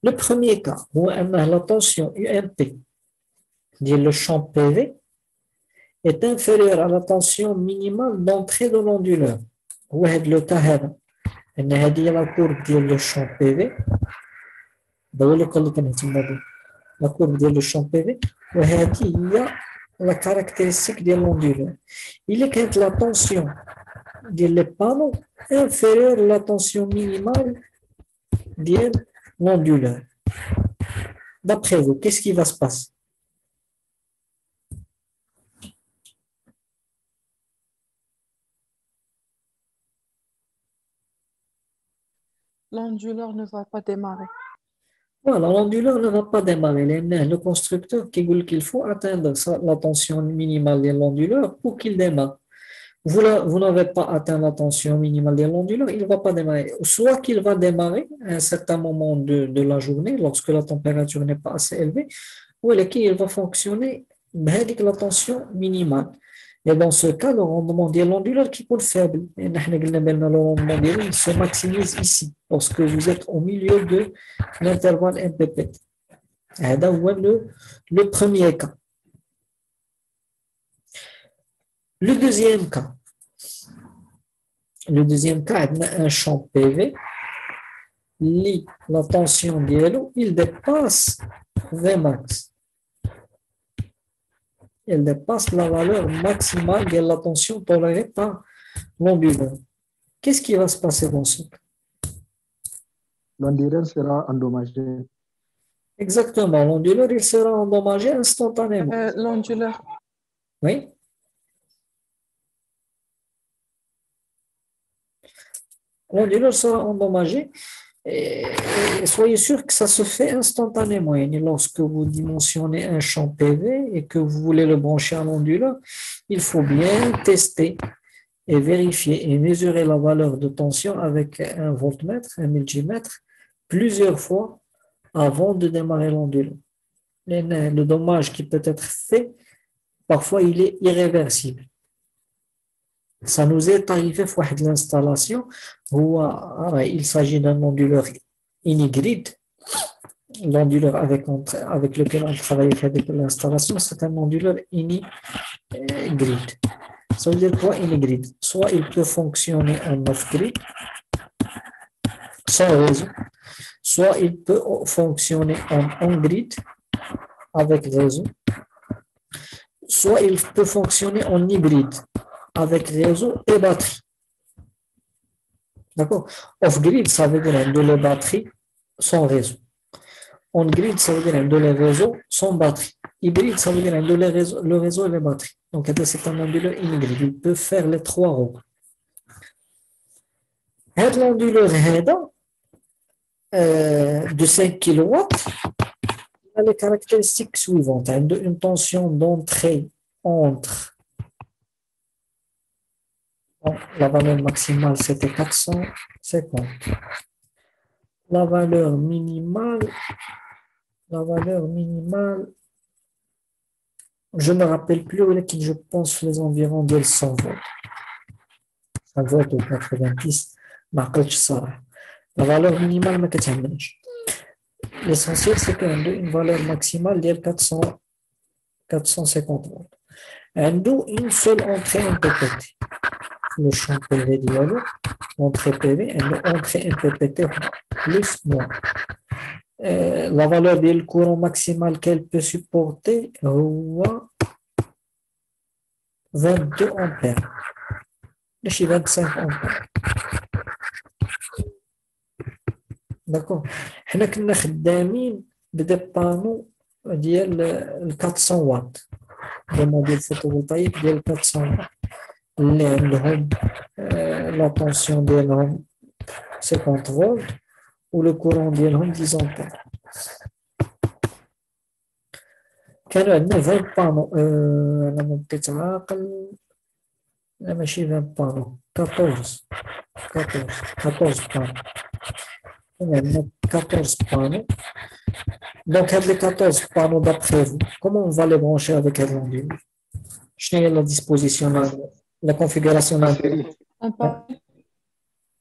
[SPEAKER 1] Le premier cas, où la tension UMP le champ PV est inférieure à la tension minimale d'entrée de l'onduleur. Où est le cas? La courbe du champ PV. La courbe du champ PV. Où il y a la caractéristique de l'onduleur. Il est que la tension des panneaux est inférieure à la tension minimale de l'onduleur. D'après vous, qu'est-ce qui va se passer?
[SPEAKER 3] L'onduleur ne va pas démarrer.
[SPEAKER 1] Voilà, l'onduleur ne va pas démarrer. Le constructeur qui dit qu'il faut atteindre la tension minimale de l'onduleur pour qu'il démarre. Vous n'avez pas atteint la tension minimale de l'onduleur, il ne va pas démarrer. Soit qu'il va démarrer à un certain moment de la journée, lorsque la température n'est pas assez élevée, ou il va fonctionner avec la tension minimale. Et dans ce cas, le rendement de l'onduleur qui est faible. Et le rendement il se maximise ici, lorsque vous êtes au milieu de l'intervalle MPP. C'est le premier cas. Le deuxième cas, on a un champ PV, la tension de l'eau, il dépasse Vmax. Il dépasse la valeur maximale de la tension tolérée par l'onduleur. Qu'est-ce qui va se passer dans ce cas?
[SPEAKER 2] L'onduleur sera endommagé.
[SPEAKER 1] Exactement, l'onduleur il sera endommagé instantanément.
[SPEAKER 3] L'onduleur.
[SPEAKER 1] Oui. L'onduleur sera endommagé et soyez sûr que ça se fait instantanément. Et lorsque vous dimensionnez un champ PV et que vous voulez le brancher à l'onduleur, il faut bien tester et vérifier et mesurer la valeur de tension avec un voltmètre, un multimètre, plusieurs fois avant de démarrer l'onduleur. Le dommage qui peut être fait, parfois il est irréversible. Ça nous est arrivé pour l'installation où il s'agit d'un onduleur inigrid. L'onduleur avec lequel on travaille avec l'installation, c'est un onduleur inigrid. Ça veut dire quoi inigrid? Soit il peut fonctionner en off-grid, sans réseau, soit il peut fonctionner en on-grid avec réseau, soit il peut fonctionner en hybride avec réseau et batterie. D'accord? Off-grid, ça veut dire de la batterie sans réseau. On-grid, ça veut dire de la réseau sans batterie. Hybride, ça veut dire de le réseau et les batteries. Donc, c'est un onduleur hybride. Il peut faire les trois rôles. Cet onduleur de 5 kW, a les caractéristiques suivantes. Une tension d'entrée entre, bon, la valeur maximale, c'était 450. La valeur minimale, je ne me rappelle plus, mais je pense les environs de 100 volts. 100 volts ou 90, ما عقلتش الصراحة. La valeur minimale ما كتهمنيش. L'essentiel, c'est qu'il y a une valeur maximale de 450 volts. عنده une seule entrée MPPT. Le champ PV ديالو, entrée PV, عنده entrée MPPT plus moins. La valeur du courant maximal qu'elle peut supporter هو 22 ampères. ماشي 25 ampères. D'accord. حنا كنا خدامين بدي بانو ديال 400 واط. دي موديل فوتوفولتايك ديال 400 واط اللي عندهم لا طونسيون ديالهم 50 فولت ولو كورون ديالهم 10 امبير. كانوا عندنا 20 بانو، انا ما بقيت عاقل، لا ماشي 20 بانو، 14 بانو. كان عندنا 14 بانو. Donc, les 14 panneaux d'après vous, comment on va les brancher avec un rendu? Je n'ai la disposition, la configuration.
[SPEAKER 2] En série.
[SPEAKER 3] En parallèle,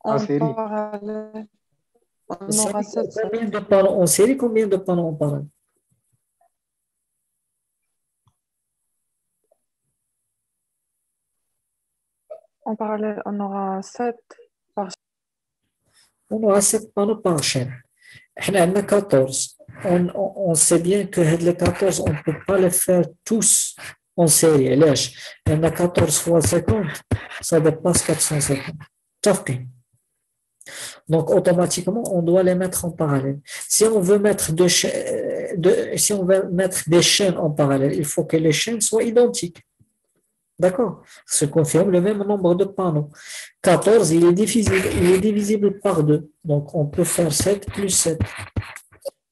[SPEAKER 2] En série.
[SPEAKER 3] on aura 7.
[SPEAKER 1] Combien de panneaux en série, combien de panneaux en parallèle?
[SPEAKER 3] En parallèle, on aura 7 par
[SPEAKER 1] On aura 7 panneaux par chaîne. On a 14. On sait bien que les 14, on ne peut pas les faire tous en série. On a 14 fois 50, ça dépasse 450. Donc, automatiquement, on doit les mettre en parallèle. Si on veut mettre des chaînes en parallèle, il faut que les chaînes soient identiques. D'accord? Se confirme le même nombre de panneaux. 14, il est divisible par 2. Donc, on peut faire 7 plus 7.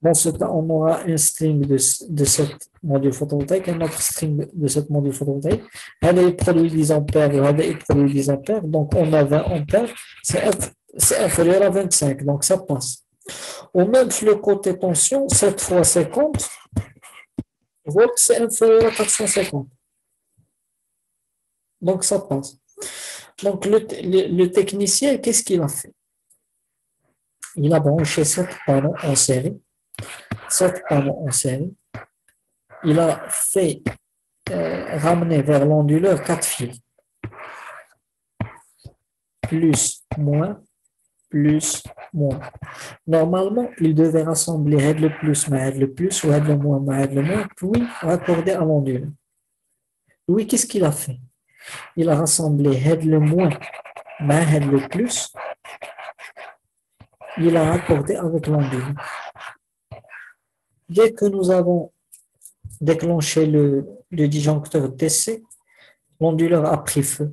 [SPEAKER 1] Dans ce cas, on aura un string de 7 modules photovoltaïques, un autre string de 7 modules photovoltaïques. Il produit 10 ampères, il produit 10 ampères. Donc, on a 20 ampères. C'est inférieur à 25. Donc, ça passe. Ou même le côté tension, 7 fois 50 volts, c'est inférieur à 450. Donc, ça passe. Donc, le technicien, qu'est-ce qu'il a fait? Il a branché 7 panneaux en série. 7 panneaux en série. Il a fait ramener vers l'onduleur 4 fils. Plus, moins, plus, moins. Normalement, il devait rassembler le plus, le plus, ou le moins, le moins, puis raccorder à l'onduleur. Oui, qu'est-ce qu'il a fait? Il a rassemblé le moins, le plus. Il a raccordé avec l'onduleur. Dès que nous avons déclenché le disjoncteur DC, l'onduleur a pris feu.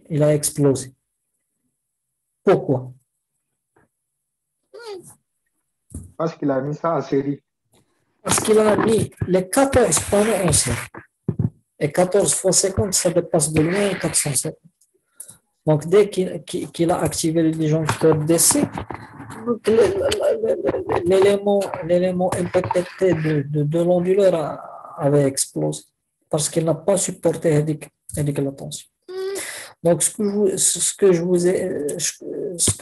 [SPEAKER 1] Il a explosé. Pourquoi?
[SPEAKER 2] Parce qu'il a mis ça en série.
[SPEAKER 1] Parce qu'il a mis les 14 panneaux en série. Et 14 fois 50, ça dépasse de loin 450. Donc, dès qu'il a activé le disjoncteur DC, l'élément MPPT de l'onduleur avait explosé parce qu'il n'a pas supporté la tension. Donc, ce que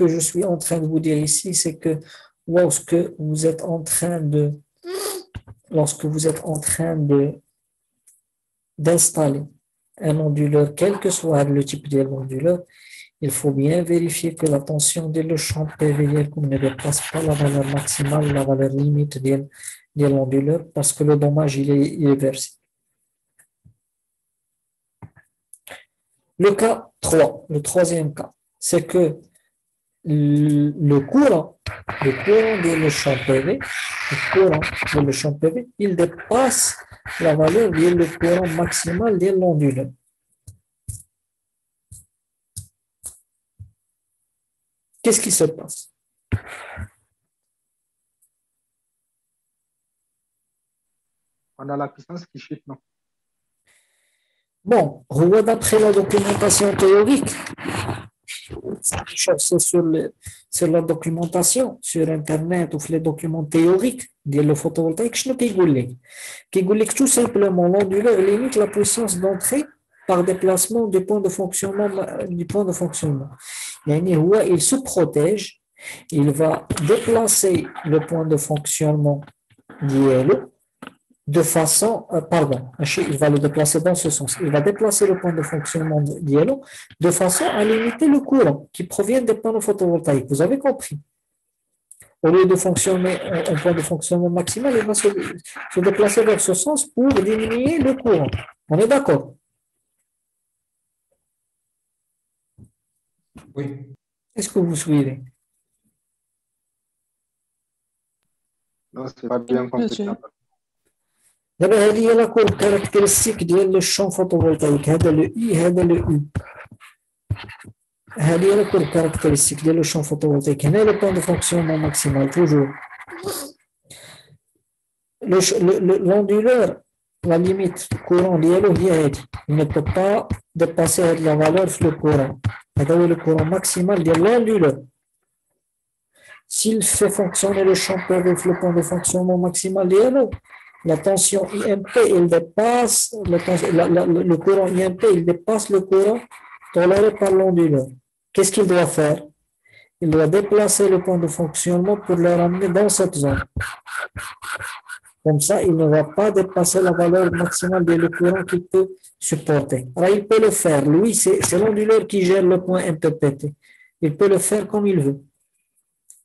[SPEAKER 1] je suis en train de vous dire ici, c'est que lorsque vous êtes en train d'installer un onduleur, quel que soit le type de l'onduleur, il faut bien vérifier que la tension de le champ PV ne dépasse pas la valeur maximale, la valeur limite de l'onduleur, parce que le dommage il est irréversible. Le cas 3, le troisième cas, c'est que le courant de le champ PV, il dépasse la valeur du courant maximal de l'onduleur. Qu'est-ce qui se passe?
[SPEAKER 2] On a la puissance qui chute, non?
[SPEAKER 1] Bon, d'après la documentation théorique, chercher sur la documentation, sur Internet ou les documents théoriques de le photovoltaïque, je ne tout simplement l'onduleur limite la puissance d'entrée par déplacement du point de fonctionnement. Il se protège, il va déplacer le point de fonctionnement d'ILO de façon, il va le déplacer dans ce sens. Il va déplacer le point de fonctionnement d'ILO de façon à limiter le courant qui provient des panneaux photovoltaïques. Vous avez compris? Au lieu de fonctionner en point de fonctionnement maximal, il va se déplacer vers ce sens pour diminuer le courant. On est d'accord?
[SPEAKER 4] Oui.
[SPEAKER 1] Est-ce que vous suivez?
[SPEAKER 2] Non, c'est pas bien compris.
[SPEAKER 1] دابا هذه هي لا كورب كاركتيرستيك ديال لو شون فوتوفولتايك هذا لو اي هذا لو او هذه هي لا كورب كاركتيرستيك ديال لو شون فوتوفولتايك هنا لو بوان دو فونكسيونمون ماكسيمال توجور l'onduleur la limite courant ديالو هي هذه il ne peut pas dépasser هذه la valeur في le courant هذا هو le courant maximal ديال l'onduleur s'il fait fonctionner le champ PV في le point de fonctionnement maximal ديالو la tension IMP, il dépasse le courant IMP, il dépasse le courant toléré par l'onduleur. Qu'est-ce qu'il doit faire? Il doit déplacer le point de fonctionnement pour le ramener dans cette zone. Comme ça, il ne va pas dépasser la valeur maximale du courant qu'il peut supporter. Alors, il peut le faire. Lui, c'est l'onduleur qui gère le point MPPT. Il peut le faire comme il veut.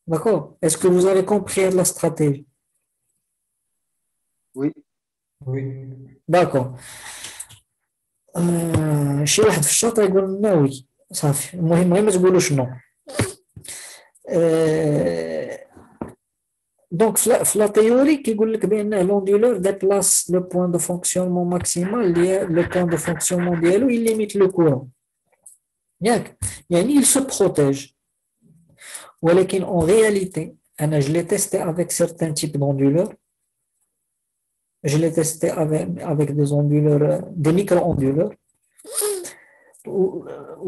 [SPEAKER 1] D'accord? Est-ce que vous avez compris la stratégie?
[SPEAKER 2] Oui.
[SPEAKER 4] Oui.
[SPEAKER 1] داكور شي واحد في الشاطئ يقول لنا وي صافي المهم ما تقولوش نو دونك في لا تيوري كيقول لك بان لوندولور ديبلاس لو بوين دو فونكسيونمون ماكسيمال ديال لو بوين دو فونكسيونمون ديالو il limite le courant ياك يعني il se protège ولكن en réalité انا je l'ai testé avec certains types d'onduleurs. Je l'ai testé avec des onduleurs, des micro-onduleurs.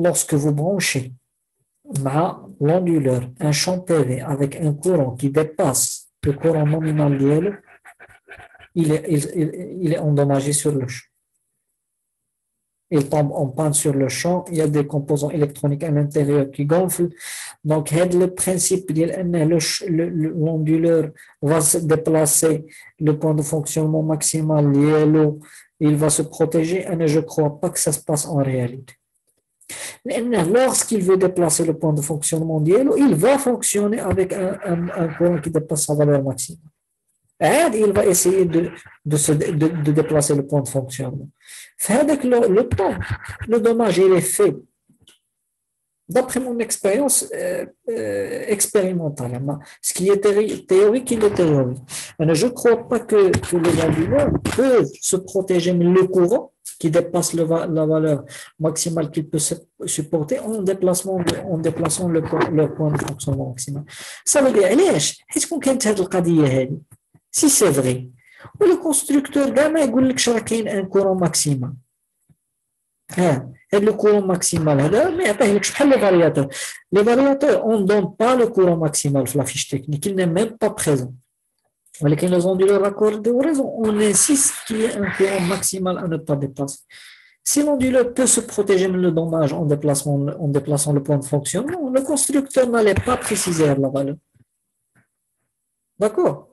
[SPEAKER 1] Lorsque vous branchez l'onduleur, un champ PV avec un courant qui dépasse le courant nominal d'IL, il est endommagé sur le champ. Il tombe en panne sur le champ, il y a des composants électroniques à l'intérieur qui gonflent. Donc, le principe de l'onduleur va se déplacer, le point de fonctionnement maximal, il va se protéger. Et je ne crois pas que ça se passe en réalité. Lorsqu'il veut déplacer le point de fonctionnement d'ILO, il va fonctionner avec un courant qui dépasse sa valeur maximale. Et il va essayer de déplacer le point de fonctionnement. Avec le temps, le dommage il est fait. D'après mon expérience expérimentale, ce qui est théorique, il est théorique. Je ne crois pas que les onduleurs peuvent se protéger, mais le courant qui dépasse la valeur maximale qu'il peut supporter en déplaçant le point de fonctionnement maximal. Ça veut dire, est-ce qu'on peut dire que si c'est vrai, le constructeur ما يقولكش راه كاين un courant maximal. Le courant maximal هذا ما يعطيهلكش بحال les variateurs on ne donne pas le courant maximal في la fiche technique, il n'est même pas présent. ولكن les onduleurs raccordés au réseau, on insiste qu'il y ait un courant maximal à ne pas dépasser. Si l'onduleur peut se protéger de le dommage en déplaçant le point de fonctionnement, le constructeur n'allait pas préciser la valeur. D'accord?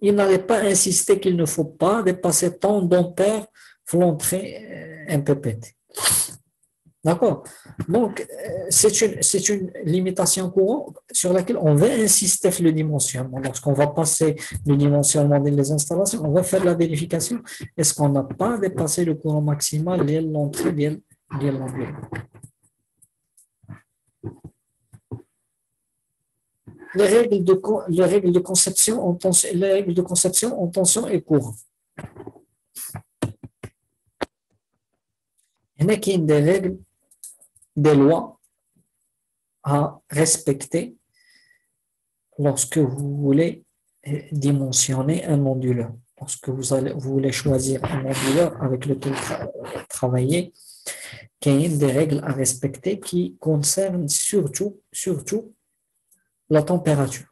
[SPEAKER 1] Il n'allait pas insister qu'il ne faut pas dépasser tant d'ampères pour l'entrée MPPT. D'accord? Donc, c'est une limitation courant sur laquelle on va insister sur le dimensionnement. Lorsqu'on va passer le dimensionnement dans les installations, on va faire la vérification. Est-ce qu'on n'a pas dépassé le courant maximal de l'entrée de l'onduleur? Les règles de conception en tension et courant. Il y a des règles, des lois à respecter lorsque vous voulez dimensionner un onduleur. lorsque vous voulez choisir un onduleur avec lequel travailler, qu'il y a des règles à respecter qui concernent surtout la température.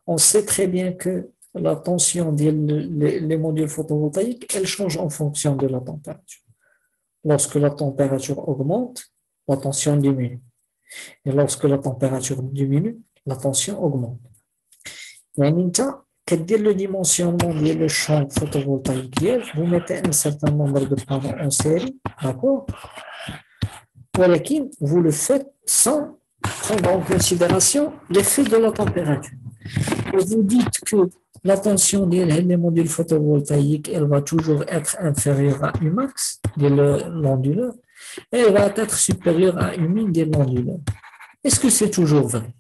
[SPEAKER 1] On sait très bien que la tension des modules photovoltaïques, elle change en fonction de la température. Lorsque la température augmente, la tension diminue. Et lorsque la température diminue, la tension augmente. يعني انت كدير le dimensionnement ديال le champ photovoltaïque ديالك, vous mettez un certain nombre de panneaux en série, d'accord, ولكن vous le faites sans prendre en considération l'effet de la température. Et vous dites que la tension des modules photovoltaïques, elle va toujours être inférieure à Umax de l'onduleur, et elle va être supérieure à Umin de l'onduleur. Est-ce que c'est toujours vrai?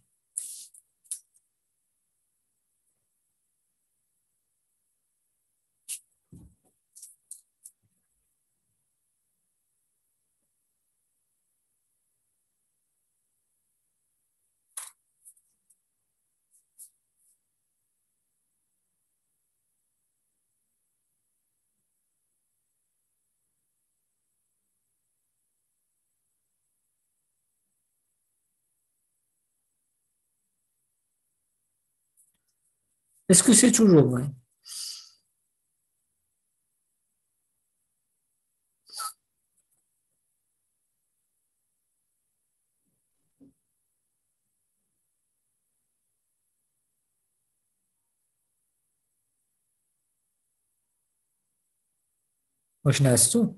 [SPEAKER 1] Est-ce que c'est toujours vrai? واش نعستو؟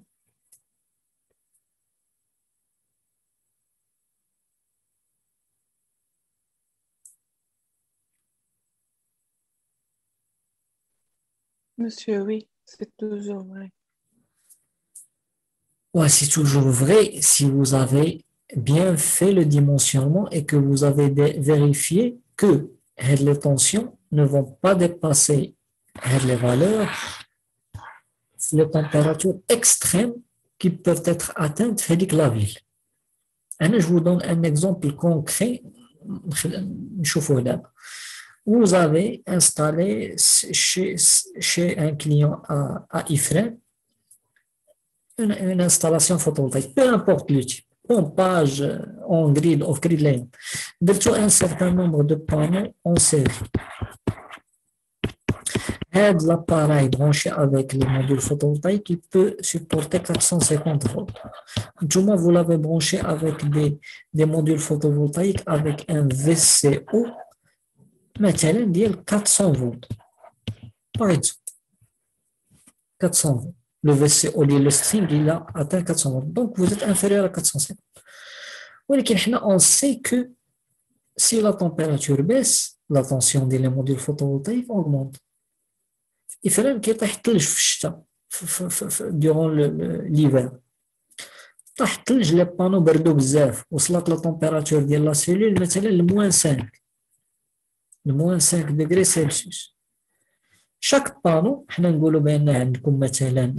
[SPEAKER 3] Monsieur, oui, c'est toujours vrai.
[SPEAKER 1] Ouais, c'est toujours vrai si vous avez bien fait le dimensionnement et que vous avez vérifié que les tensions ne vont pas dépasser les valeurs, les températures extrêmes qui peuvent être atteintes dans la ville. Je vous donne un exemple concret. Vous avez installé chez un client à Ifrane une installation photovoltaïque, peu importe le type, pompage, on-grid, off-grid lane, un certain nombre de panneaux en série. L'appareil branché avec les modules photovoltaïques, il peut supporter 450 volts. Vous l'avez branché avec des modules photovoltaïques avec un VCO, maintenant, 400 volts. Par exemple, 400 volts. Le VCO, le string, il a atteint 400 volts. Donc, vous êtes inférieur à 450. On sait que si la température baisse, la tension des modules photovoltaïques augmente. Il faut كيطيح الثلج في الشتاء durant l'hiver. طاح الثلج لي بانو بردوا بزاف وصلت لا تمبيراتور ديال لا سيلول مثلا لموان 5 دغري سلسيوس. شاك بانو حنا نقولوا بان عندكم مثلا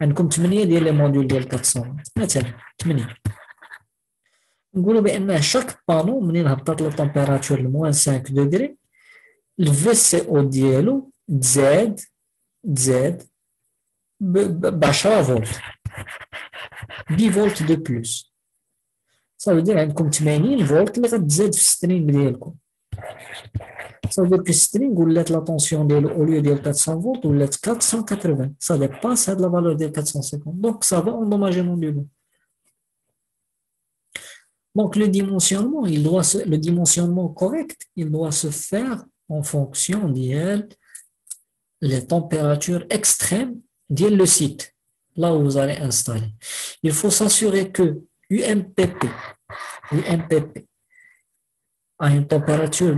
[SPEAKER 1] عندكم 8 ديال لي موديول ديال 400 مثلا 8. نقولوا بان شاك بانو منين هبطت لا تمبيراتور لموان 5 دغري الفي سي او ديالو تزاد ب 10 فولت 10 فولت دو بلوس. صافي دير عندكم 80 فولت اللي غتزاد في السترينغ ديالكم. صافي دير السترينغ ولات لا طونسيون ديالو اوليو ديال 400 فولت ولات 480. سا ديباس هاد لا فالور ديال 450. دونك سا فا اندوماجيمون ديالو. Donc, le dimensionnement correct, il doit se faire en fonction des températures extrêmes de le site, là où vous allez installer. Il faut s'assurer que UMPP a une température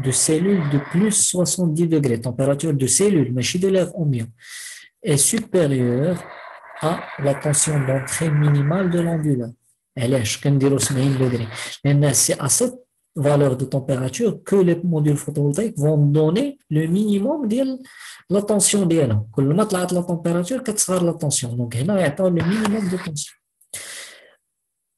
[SPEAKER 1] de cellule de plus 70 degrés, température de cellule, mais chez de l'air ambiant, est supérieure à la tension d'entrée minimale de l'onduleur. علاش كنديروا 70 degrés? لأن c'est à cette valeur de température que les modules photovoltaïques vont donner le minimum ديال la tension ديالهم. كل ما طلعت la température كتصغر la tension. Donc هنا يعطيو le minimum de tension.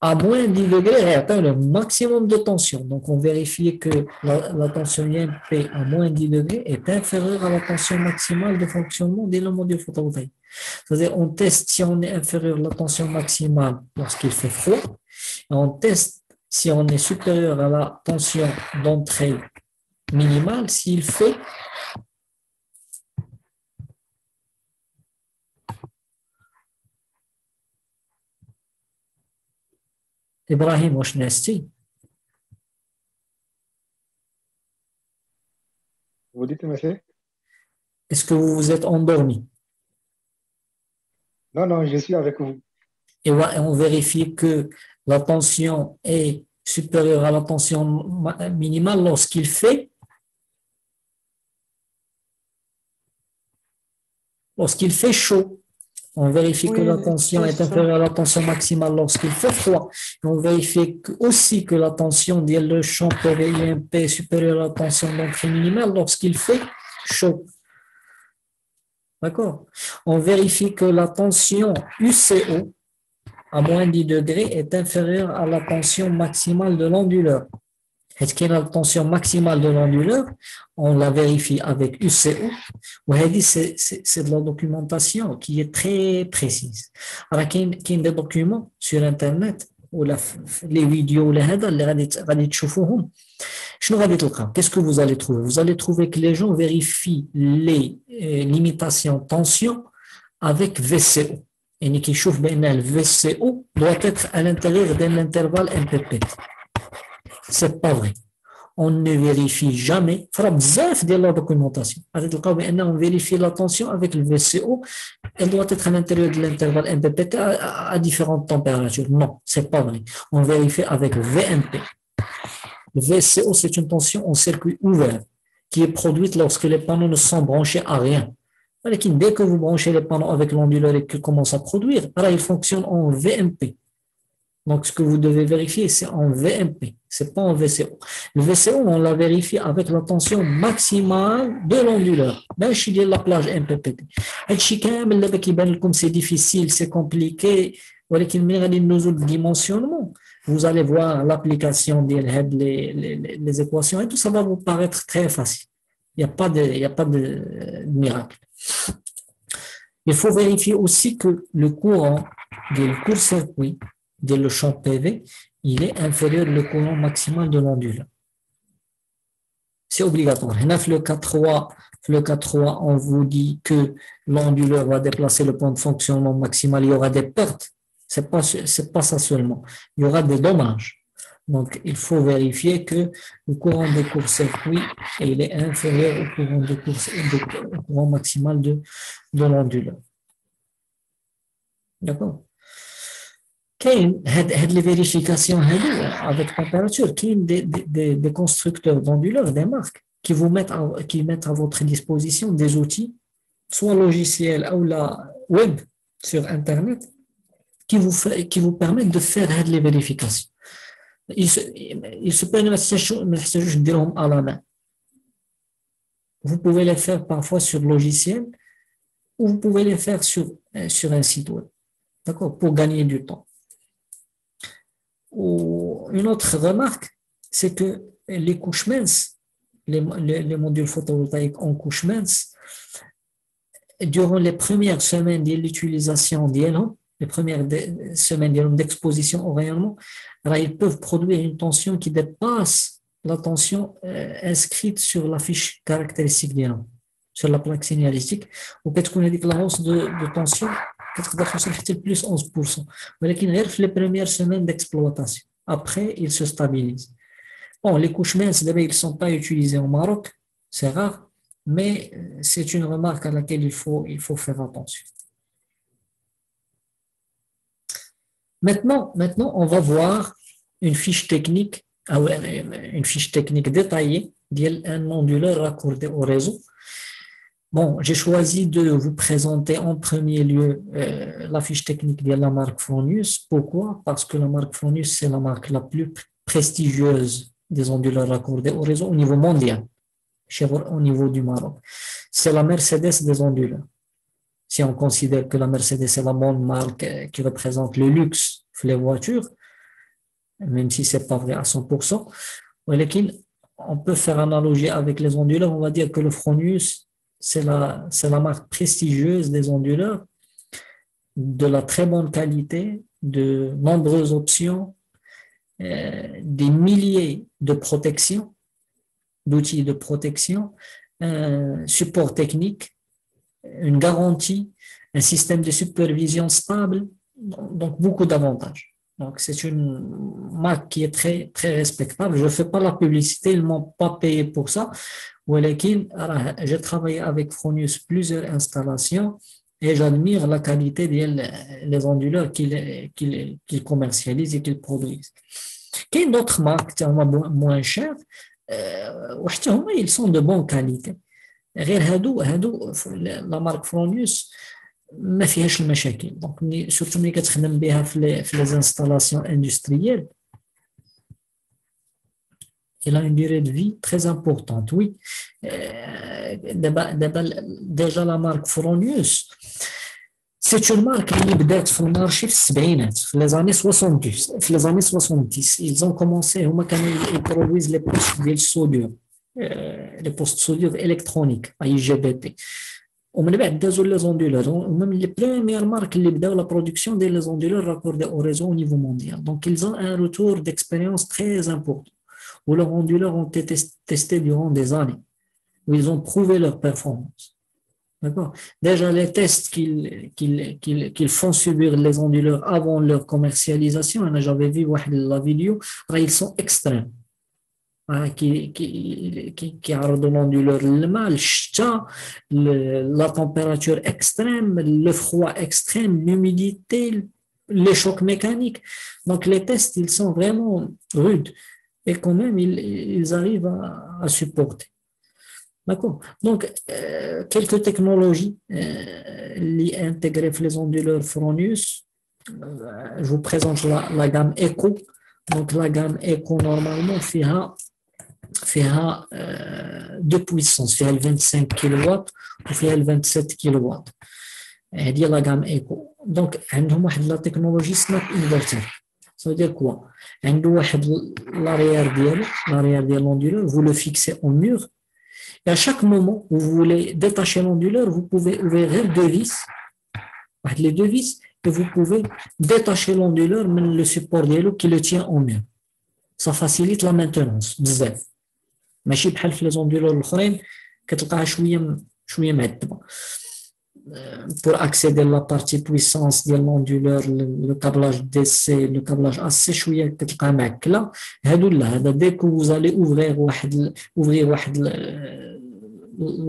[SPEAKER 1] à moins 10 degrés et atteint le maximum de tension. Donc, on vérifie que la tension IMP à moins 10 degrés est inférieure à la tension maximale de fonctionnement des module photovoltaïque. C'est-à-dire, on teste si on est inférieur à la tension maximale lorsqu'il fait froid, et on teste si on est supérieur à la tension d'entrée minimale s'il fait Ibrahim Oshnesti.
[SPEAKER 2] Vous dites, monsieur?
[SPEAKER 1] Est-ce que vous vous êtes endormi?
[SPEAKER 2] Non, non, je suis avec vous.
[SPEAKER 1] Et on vérifie que la tension est supérieure à la tension minimale lorsqu'il fait chaud. On vérifie que
[SPEAKER 3] Oui,
[SPEAKER 1] la tension
[SPEAKER 3] c'est
[SPEAKER 1] est
[SPEAKER 3] ça.
[SPEAKER 1] inférieure à la tension maximale lorsqu'il fait froid. Et on vérifie aussi que la tension de le champ PVIMP est supérieure à la tension d'entrée minimale lorsqu'il fait chaud. D'accord? On vérifie que la tension UCO à moins 10 degrés est inférieure à la tension maximale de l'onduleur. Est-ce qu'il y a la tension maximale de l'onduleur? On la vérifie avec UCO. C'est de la documentation qui est très précise. Alors, il y a des documents sur Internet ou les vidéos, qu'est-ce que vous allez trouver? Vous allez trouver que les gens vérifient les limitations tension avec VCO. Et qui chauffe bien le VCO doit être à l'intérieur d'un intervalle MPP. C'est pas vrai. On ne vérifie jamais. Il faudra bzaf de la documentation. On vérifie la tension avec le VCO. Elle doit être à l'intérieur de l'intervalle MPPT à différentes températures. Non, c'est pas vrai. On vérifie avec VMP. Le VCO, c'est une tension en circuit ouvert qui est produite lorsque les panneaux ne sont branchés à rien. Dès que vous branchez les panneaux avec l'onduleur et qu'il commence à produire, alors il fonctionne en VMP. Donc, ce que vous devez vérifier, c'est en VMP, c'est pas en VCO. Le VCO, on la vérifie avec la tension maximale de l'onduleur. Ben, je suis de la plage MPPT. C'est difficile, c'est compliqué. Dimensionnement. Vous allez voir l'application les équations et tout ça va vous paraître très facile. Il n'y a pas de miracle. Il faut vérifier aussi que le courant du court-circuit de le champ PV, il est inférieur au courant maximal de l'onduleur. C'est obligatoire. Le cas 3, on vous dit que l'onduleur va déplacer le point de fonctionnement maximal, il y aura des pertes. C'est pas ça seulement. Il y aura des dommages. Donc, il faut vérifier que le courant de court-circuit il est inférieur au courant maximal de l'onduleur. D'accord? Les vérifications avec température, des constructeurs d'onduleurs, des marques, qui mettent à votre disposition des outils, soit logiciels ou la web sur Internet, qui vous permettent de faire les vérifications. Il se peut de à la main. Vous pouvez les faire parfois sur logiciel ou vous pouvez les faire sur un site web. D'accord? Pour gagner du temps. Une autre remarque, c'est que les couches minces, les modules photovoltaïques en couches minces, durant les premières semaines de l'utilisation d'ILM, les premières semaines d'exposition au rayonnement, ils peuvent produire une tension qui dépasse la tension inscrite sur la fiche caractéristique d'ILM, sur la plaque signalétique, ou peut-être qu'on a dit que la hausse de tension plus 11%. Mais les premières semaines d'exploitation. Après, ils se stabilisent. Bon, les couches minces, ils ne sont pas utilisées au Maroc, c'est rare, mais c'est une remarque à laquelle il faut faire attention. Maintenant, on va voir une fiche technique détaillée d'un onduleur raccordé au réseau. Bon, j'ai choisi de vous présenter en premier lieu la fiche technique de la marque Fronius. Pourquoi? Parce que la marque Fronius, c'est la marque la plus prestigieuse des onduleurs raccordés au réseau au niveau mondial, au niveau du Maroc. C'est la Mercedes des onduleurs. Si on considère que la Mercedes est la bonne marque qui représente le luxe les voitures, même si c'est pas vrai à 100%. Mais on peut faire analogie avec les onduleurs. On va dire que le Fronius, c'est la marque prestigieuse des onduleurs, de la très bonne qualité, de nombreuses options, des milliers de protections, d'outils de protection, un support technique, une garantie, un système de supervision stable, donc beaucoup d'avantages. Donc c'est une marque qui est très, très respectable. Je ne fais pas la publicité, ils ne m'ont pas payé pour ça. J'ai travaillé avec Fronius plusieurs installations et j'admire la qualité des onduleurs qu'ils commercialisent et qu'ils produisent. Il y a d'autres marques moins chères, ils sont de bonne qualité. غير هادو لا مارك فرونيوس ما فيهاش المشاكل دونك سورتو ملي كتخدم بها في لي انستالاسيون اندستريال il a une durée de vie très importante oui déjà la marque Fronius c'est une marque qui بدات في المارشي في السبعينات في les années 70 ils ont commencé هما كانوا يبرودويز لي بوست ديال الصوديوم les postes soudure électroniques IGBT ومن بعد دازوا لي زوندولور هما من لي بريمير مارك اللي بداو لا برودكسيون ديال لي زوندولور راكوردي او réseau au niveau mondial donc ils ont un retour d'expérience très important où leurs onduleurs ont été testés durant des années où ils ont prouvé leur performance d'accord déjà les tests qu'ils font subir les onduleurs avant leur commercialisation j'avais vu la vidéo ils sont extrêmes qui عرضوا l'onduleur الماء الشتاء la température extrême le froid extrême l'humidité les chocs mécaniques donc les tests ils sont vraiment rudes et quand même ils arrivent à supporter d'accord donc quelques technologies liées intégrées les onduleurs Fronius je vous présente la gamme Eco donc la gamme Eco normalement فيها deux puissances فيها 25 كيلو وفيها 27 كيلو هذه لا غام ايكو دونك عندهم واحد لا تكنولوجي سناب انفرتر ça veut dire quoi عنده واحد l'arrière ديال l'onduleur vous le fixez au mur et à chaque moment où vous voulez détacher l'onduleur vous pouvez ouvrir deux vis واحد les deux vis et vous pouvez détacher l'onduleur من le support ديالو qui le tient au mur ça facilite la maintenance بزاف ماشي بحال في لي زوندولور الاخرين كتلقاها شويه معذبه pour accéder à la partie puissance de l'onduleur le câblage DC le câblage AC شويه كتلقاها معكله هادو لا هذا dès que vous allez ouvrir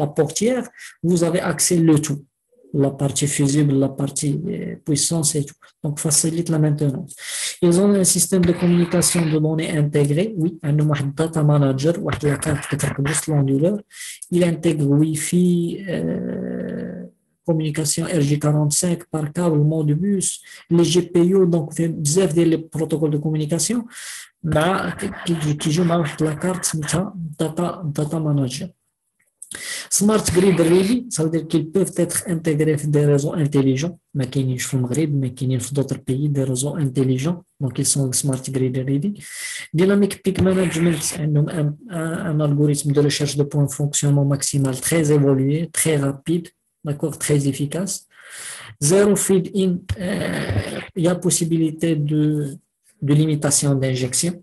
[SPEAKER 1] la portière vous avez accès le tout la partie fusible, la partie puissance et tout. Donc, facilite la maintenance. Ils ont un système de communication de données intégré. Oui, un data manager, la carte qui est l'onduleur. Il intègre Wi-Fi, communication RJ45 par câble, Modbus, les GPU, donc, bzaf des protocoles de communication, qui jouent avec la carte, data manager. Smart Grid Ready, ça veut dire qu'ils peuvent être intégrés dans des réseaux intelligents. Mais qu'il y a au Maghreb, mais qu'il y a d'autres pays des réseaux intelligents. Donc, ils sont Smart Grid Ready. Dynamic Peak Management, un algorithme de recherche de points de fonctionnement maximal très évolué, très rapide, d'accord, très efficace. Zero Feed-in, il y a possibilité de limitation d'injection.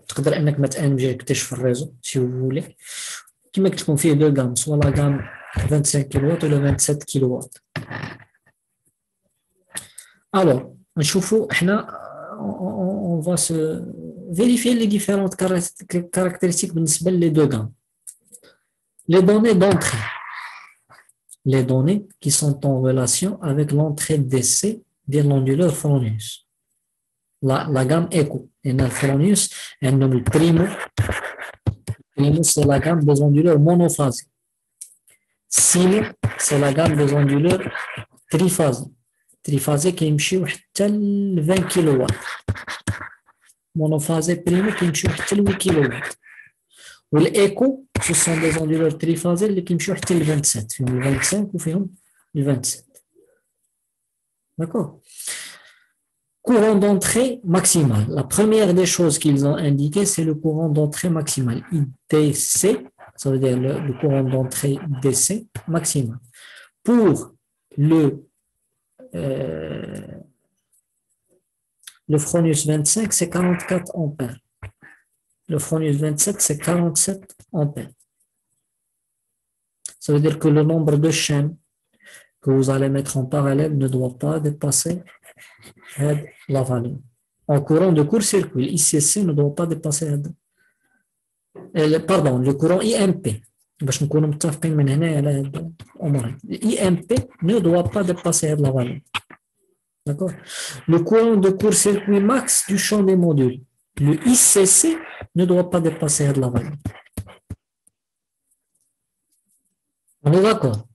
[SPEAKER 1] تقدر انك ما تنجكتش في الريزو si vous voulez. كما قلت لكم فيه دو غام سوا لا غام 25 كيلووات ولا 27 كيلووات. الوغ نشوفوا احنا on va se vérifier les différentes caractéristiques بالنسبه لي دو غام. Les données d'entrée, les données qui sont en relation avec l'entrée d'essai de l'onduleur Fronius. La gamme Eco et le Fronius عندهم البريمو c'est la gamme des onduleurs monophasés. Sino, c'est la gamme des onduleurs triphasés. Triphasés qui يمشيو حتى ل 20 كيلووات. Monophasés primo qui يمشيو حتى ل 8 كيلووات. والإيكو ce sont des onduleurs triphasés اللي كيمشيو حتى ل 27 فيهم ال 25 وفيهم ال 27. D'accord. Courant d'entrée maximal. La première des choses qu'ils ont indiqué, c'est le courant d'entrée maximal. IDC, ça veut dire le courant d'entrée DC maximal. Pour le Fronius 25, c'est 44 ampères. Le Fronius 27, c'est 47 ampères. Ça veut dire que le nombre de chaînes que vous allez mettre en parallèle ne doit pas dépasser la valeur. En courant de court-circuit, l'ICC ne doit pas dépasser le courant IMP. L'IMP ne doit pas dépasser la valeur. D'accord? Le courant de court-circuit max du champ des modules, le ICC ne doit pas dépasser la valeur. On est d'accord?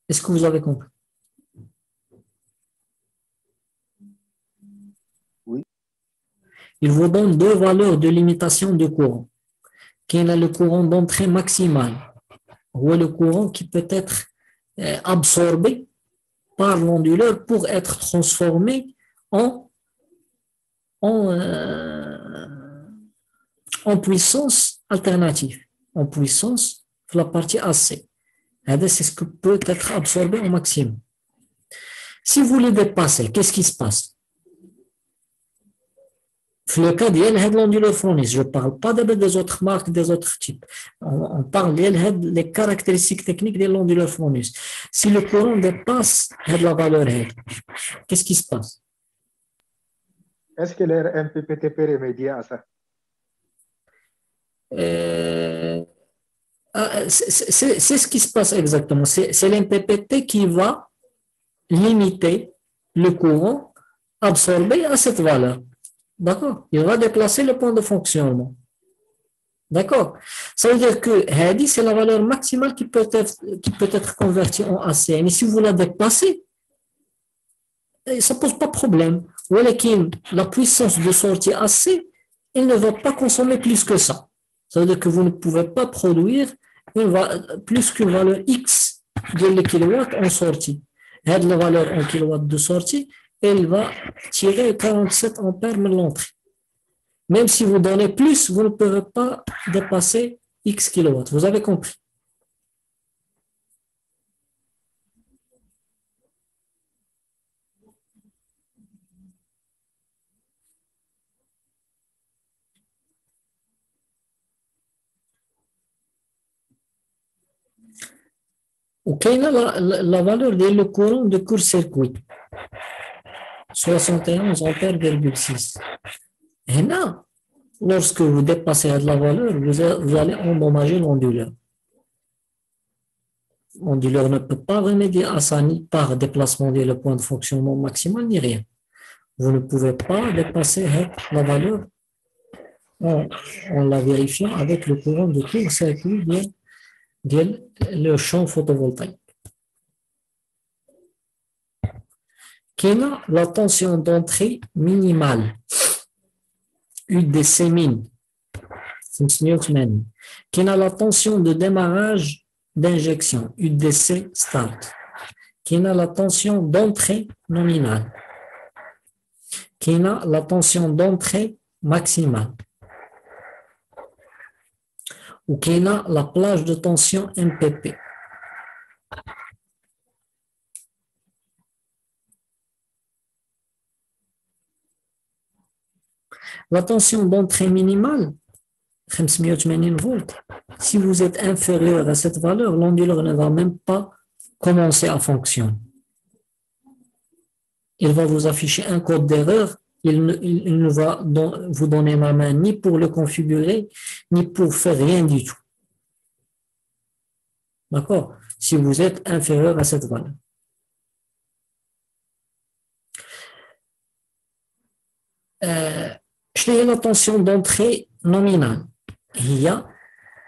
[SPEAKER 1] Est-ce que vous avez compris?
[SPEAKER 2] Oui.
[SPEAKER 1] Il vous donne deux valeurs de limitation de courant. Quel est le courant d'entrée maximal? Ou le courant qui peut être absorbé par l'onduleur pour être transformé en puissance alternative, en puissance de la partie AC. C'est ce que peut être absorbé au maximum. Si vous le dépassez, qu'est-ce qui se passe? Le cas de l'onduleur Fronius, je ne parle pas des autres marques, des autres types. On parle des caractéristiques techniques de l'onduleur Fronius. Si le courant dépasse la valeur, qu'est-ce qui se passe?
[SPEAKER 2] Est-ce que l'air MPPT peut remédier à ça?
[SPEAKER 1] C'est ce qui se passe exactement. C'est l'MPPT qui va limiter le courant absorbé à cette valeur. D'accord? Il va déplacer le point de fonctionnement. D'accord? Ça veut dire que Hadi, c'est la valeur maximale qui peut être convertie en AC. Mais si vous la dépassez, ça ne pose pas de problème. La puissance de sortie AC, elle ne va pas consommer plus que ça. Ça veut dire que vous ne pouvez pas produire plus qu'une valeur X de kilowatts en sortie. La valeur en kilowatts de sortie, elle va tirer 47 ampères de l'entrée. Même si vous donnez plus, vous ne pouvez pas dépasser X kilowatts. Vous avez compris? Ok, la valeur du courant de court-circuit, 71 ampères,6. Et là, lorsque vous dépassez la valeur, vous allez endommager l'onduleur. L'onduleur ne peut pas remédier à ça ni par déplacement le point de fonctionnement maximal ni rien. Vous ne pouvez pas dépasser la valeur en la vérifiant avec le courant de court-circuit le champ photovoltaïque. Quelle est la tension d'entrée minimale? UDC min. Quelle est la tension de démarrage d'injection? UDC start. Quelle est la tension d'entrée nominale? Quelle est la tension d'entrée maximale? Ou quelle est la plage de tension MPP? La tension d'entrée minimale, 580 volts, si vous êtes inférieur à cette valeur, l'onduleur ne va même pas commencer à fonctionner. Il va vous afficher un code d'erreur, il ne va vous donner la main ni pour le configurer, ni pour faire rien du tout. D'accord? Si vous êtes inférieur à cette valeur. شنو هي la tension d'entrée nominale? هي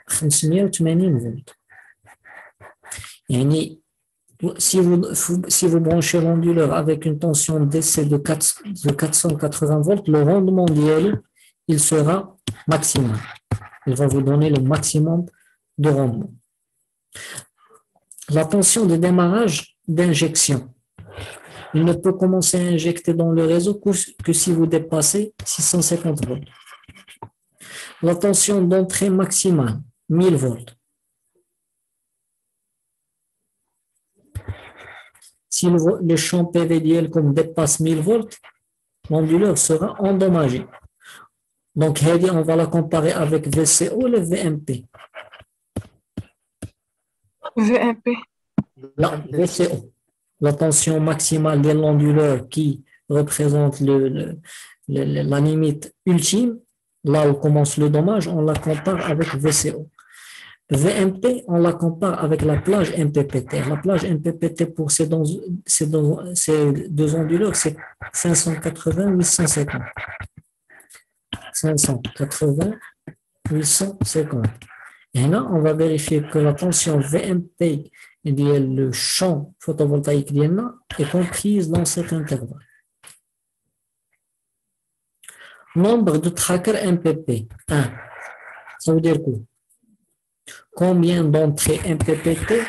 [SPEAKER 1] 580 volts. يعني si vous branchez l'onduleur avec une tension DC de 480 volts, le rendement d'IL, il sera maximal. Il va vous donner le maximum de rendement. La tension de démarrage d'injection. Il ne peut commencer à injecter dans le réseau que si vous dépassez 650 volts. La tension d'entrée maximale, 1000 volts. Si le champ PV comme dépasse 1000 volts, l'onduleur sera endommagé. Donc, on va la comparer avec VCO, le VMP.
[SPEAKER 3] VMP.
[SPEAKER 1] La VCO, la tension maximale de l'onduleur qui représente la limite ultime, là où commence le dommage, on la compare avec VCO. VMP, on la compare avec la plage MPPT. La plage MPPT pour ces deux onduleurs, c'est 580-850. 580-850. Et là, on va vérifier que la tension VMP, le champ photovoltaïque est comprise dans cet intervalle. Nombre de trackers MPP, 1. Ça veut dire quoi? Combien d'entrées MPPT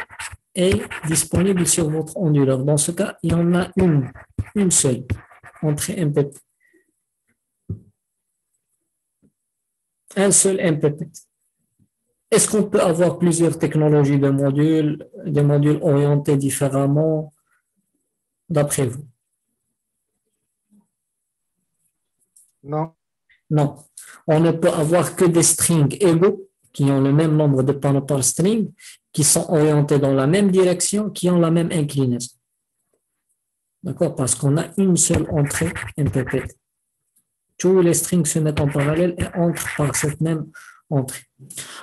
[SPEAKER 1] est disponible sur votre onduleur? Dans ce cas, il y en a une seule entrée MPPT. Un seul MPPT. Est-ce qu'on peut avoir plusieurs technologies de modules, des modules orientés différemment, d'après vous?
[SPEAKER 2] Non.
[SPEAKER 1] Non. On ne peut avoir que des strings égaux qui ont le même nombre de panneaux par string, qui sont orientés dans la même direction, qui ont la même inclinaison. D'accord? Parce qu'on a une seule entrée MPPT. Tous les strings se mettent en parallèle et entrent par cette même entrée.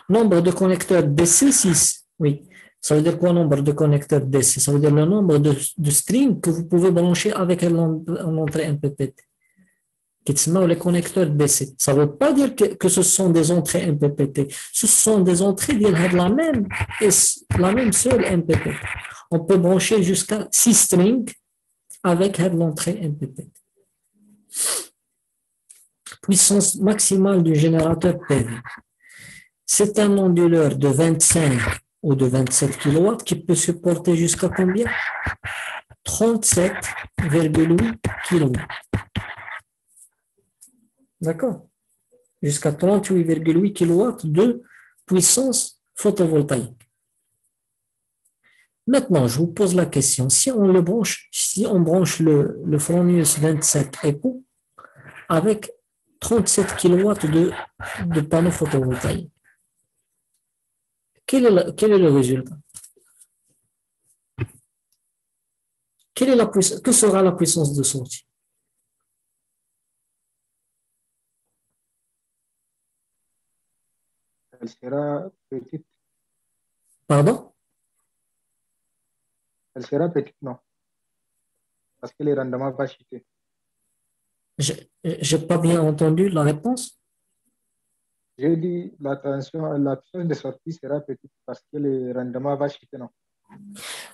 [SPEAKER 1] Nombre de connecteurs DC, 6. Oui. Ça veut dire quoi, nombre de connecteurs DC? Ça veut dire le nombre de strings que vous pouvez brancher avec l'entrée MPPT. Qui sont les connecteurs DC. Ça ne veut pas dire que ce sont des entrées MPPT. Ce sont des entrées de la même seule MPPT. On peut brancher jusqu'à 6 strings avec l'entrée MPPT. Puissance maximale du générateur PV. C'est un onduleur de 25 ou de 27 kW qui peut supporter jusqu'à combien? 37,8 kW. D'accord? Jusqu'à 38,8 kW de puissance photovoltaïque. Maintenant, je vous pose la question. Si on branche le Fronius 27 Eco avec 37 kW de panneaux photovoltaïques, quel est le résultat? Que sera la puissance de sortie?
[SPEAKER 2] Elle sera petite.
[SPEAKER 1] Pardon?
[SPEAKER 2] Elle sera petite, non. Parce que le rendement va chuter.
[SPEAKER 1] Je n'ai pas bien entendu la réponse.
[SPEAKER 2] J'ai dit la puissance de sortie sera petite parce que le rendement va chuter, non.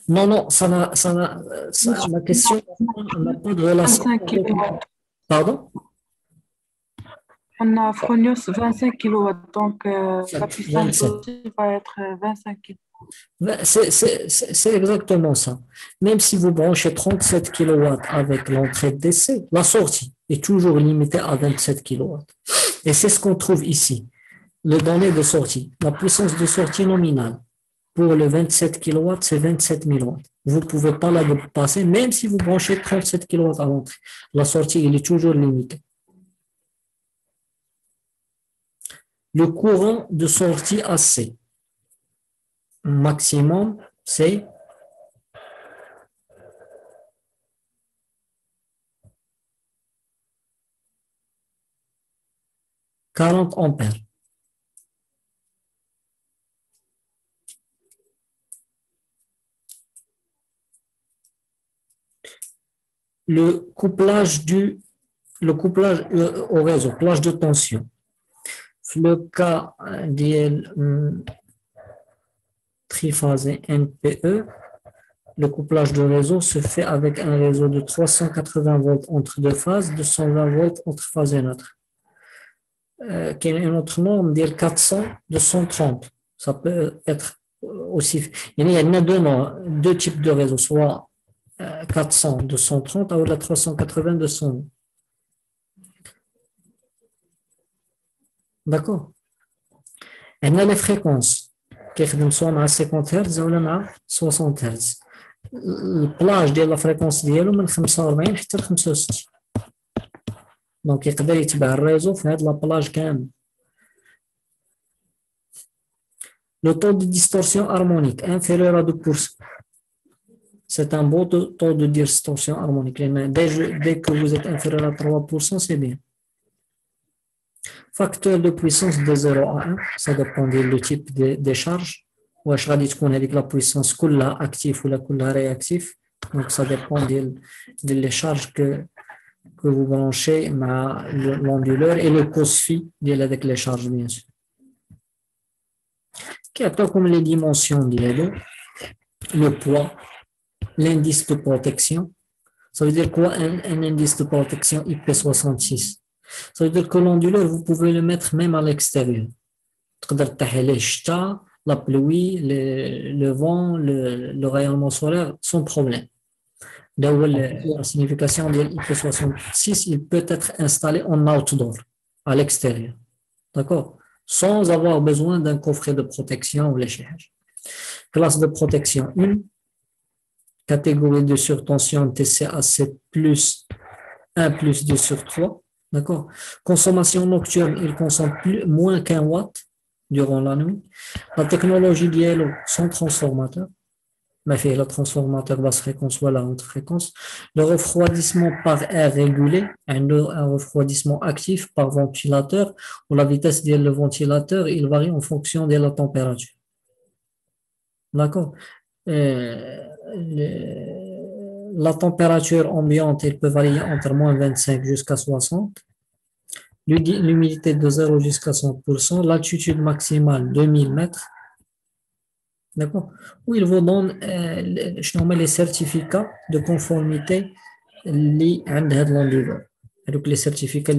[SPEAKER 1] Non, la question n'a pas de relation.
[SPEAKER 3] 25 kW.
[SPEAKER 1] Pardon?
[SPEAKER 3] On a Fronius 25 kW, donc la puissance va être 25 kW.
[SPEAKER 1] C'est exactement ça. Même si vous branchez 37 kW avec l'entrée DC, la sortie est toujours limitée à 27 kW. Et c'est ce qu'on trouve ici. Le données de sortie, la puissance de sortie nominale pour le 27 kW, c'est 27 000 watts. Vous ne pouvez pas la dépasser, même si vous branchez 37 kW à l'entrée. La sortie, elle est toujours limitée. Le courant de sortie AC maximum, c'est 40 ampères. Le couplage au réseau, couplage de tension. Le cas de triphasé MPE, le couplage de réseau se fait avec un réseau de 380 volts entre deux phases, 220 volts entre phase et neutre. Qui est une autre norme, dire 400, 230. Ça peut être aussi. Il y en a deux types de réseaux, soit 400, 230 ou la 380, 200. D'accord. Il y a les fréquences qui sont à 50 Hz ou à 60 Hz. البلاج ديال لا فريكونس ديالو من 45 حتى ل 65. دونك يقدر يتبع الريزو في هاد لا بلاج كامل. Le taux de distorsion harmonique inférieur à 2%. C'est un beau taux de distorsion harmonique. Dès que vous êtes inférieur à 3%, c'est bien. Facteur de puissance de 0 à 1, ça dépend du type des charges. واش غادي تكون هذيك لا بويسونس كلها اكتيف ولا كلها رياكتيف. دونك ça dépend ديال les charges que vous branchez مع l'onduleur et le cos phi ديال هذاك les charges bien sûr. كيعطيوكم les dimensions ديالو, le poids, l'indice de protection. Ça veut dire quoi un indice de protection IP66? Ça veut dire que l'onduleur vous pouvez le mettre même à l'extérieur. تقدر تحي ليه الشتا, la pluie, le vent, le rayonnement solaire, sans problème. La signification de IP66, il peut être installé en outdoor, à l'extérieur. D'accord? Sans avoir besoin d'un coffret de protection ou l'échelle. Classe de protection 1, catégorie de surtension TCA7 plus 1 plus 2 sur 3. D'accord? Consommation nocturne, il consomme moins qu'un watt durant la nuit. La technologie d'IELO, sans transformateur, mais fait le transformateur basse fréquence ou la haute fréquence. Le refroidissement par air régulé, un refroidissement actif par ventilateur, où la vitesse du ventilateur, il varie en fonction de la température. D'accord? La température ambiante, elle peut varier entre moins 25 jusqu'à 60. L'humidité de 0 jusqu'à 100%, l'altitude maximale 2000 mètres. D'accord? Où il vous donne les certificats de conformité liés à l'onduleur. Donc les certificats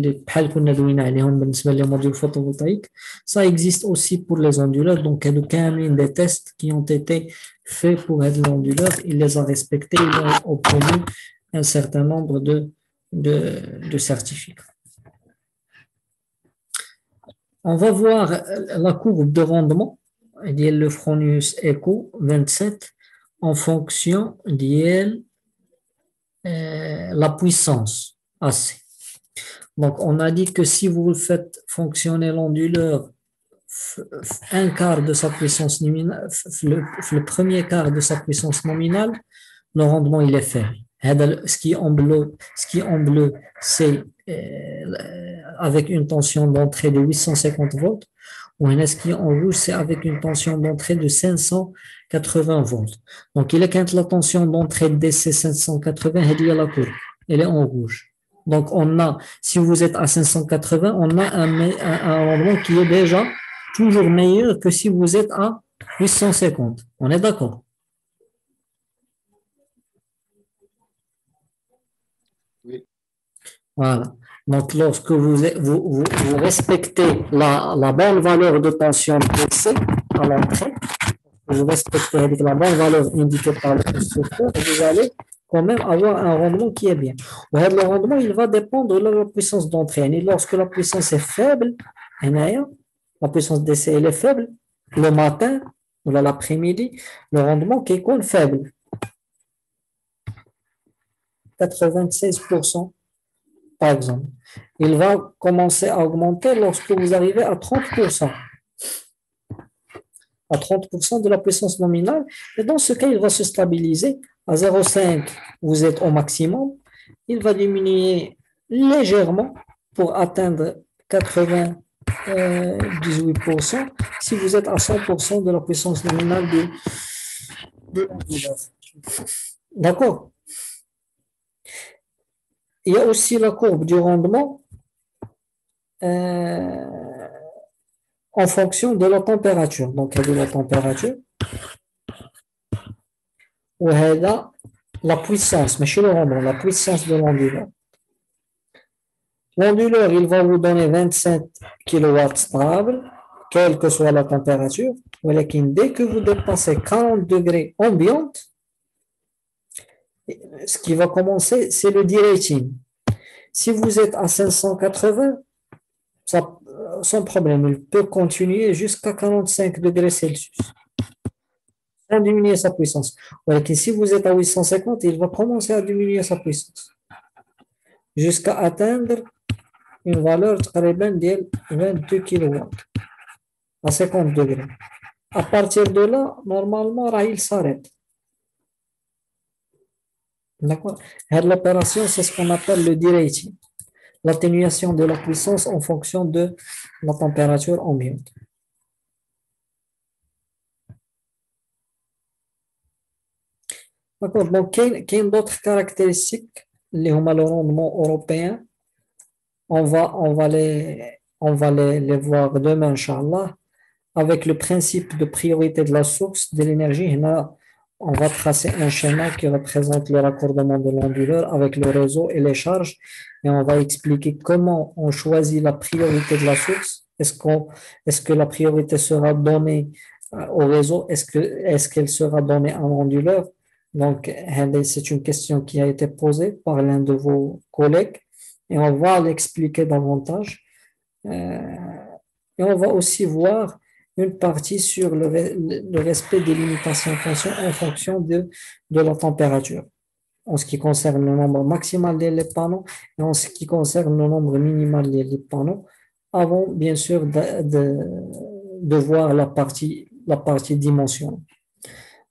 [SPEAKER 1] modules photovoltaïques, ça existe aussi pour les onduleurs. Donc il y a des tests qui ont été faits pour l'onduleur. Il les a respectés, ils ont obtenu un certain nombre de certificats. On va voir la courbe de rendement de le Fronius Eco 27 en fonction de la puissance AC. Donc, on a dit que si vous faites fonctionner l'onduleur un quart de sa puissance nominale, le premier quart de sa puissance nominale, le rendement il est faible. Ce qui est en bleu, c'est avec une tension d'entrée de 850 volts, ou ce qui est en rouge, c'est avec une tension d'entrée de 580 volts. Donc, il est quand la tension d'entrée DC 580, elle est en rouge. Donc, si vous êtes à 580, on a un rendement qui est déjà toujours meilleur que si vous êtes à 850. On est d'accord?
[SPEAKER 2] Oui.
[SPEAKER 1] Voilà. Donc, lorsque vous respectez la bonne valeur de tension DC à l'entrée, vous respectez la bonne valeur indiquée par le constructeur, vous allez quand même avoir un rendement qui est bien. Le rendement, il va dépendre de la puissance d'entrée. Et lorsque la puissance est faible, la puissance DC elle est faible, le matin ou l'après-midi, le rendement qui est faible. 96%. Par exemple, il va commencer à augmenter lorsque vous arrivez à 30%. À 30% de la puissance nominale. Et dans ce cas, il va se stabiliser. À 0,5, vous êtes au maximum. Il va diminuer légèrement pour atteindre 98% si vous êtes à 100% de la puissance nominale de l'onduleur. D'accord? Il y a aussi la courbe du rendement en fonction de la température. Donc, il y a la température ou la puissance, mais chez le rendement, la puissance de l'onduleur. L'onduleur, il va vous donner 27 kW stable, quelle que soit la température. Dès que vous dépassez 40 degrés ambiante, ce qui va commencer, c'est le derating. Si vous êtes à 580, ça, sans problème, il peut continuer jusqu'à 45 degrés Celsius, sans diminuer sa puissance. Si vous êtes à 850, il va commencer à diminuer sa puissance, jusqu'à atteindre une valeur de 22 kW à 50 degrés. À partir de là, normalement, il s'arrête. D'accord? L'opération, c'est ce qu'on appelle le derating, l'atténuation de la puissance en fonction de la température ambiante. D'accord? Donc, il y a d'autres caractéristiques, les rendements européens. On va les voir demain, Inch'Allah, avec le principe de priorité de la source de l'énergie. On va tracer un schéma qui représente le raccordement de l'onduleur avec le réseau et les charges, et on va expliquer comment on choisit la priorité de la source. Est-ce que la priorité sera donnée au réseau? Est-ce qu'elle sera donnée à l'onduleur? Donc, c'est une question qui a été posée par l'un de vos collègues, et on va l'expliquer davantage. Et on va aussi voir une partie sur le respect des limitations de tension en fonction de la température, en ce qui concerne le nombre maximal des panneaux et en ce qui concerne le nombre minimal des panneaux, avant bien sûr de voir la partie dimension.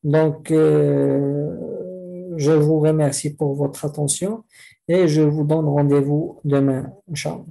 [SPEAKER 1] Donc, je vous remercie pour votre attention et je vous donne rendez-vous demain, Inch'Allah.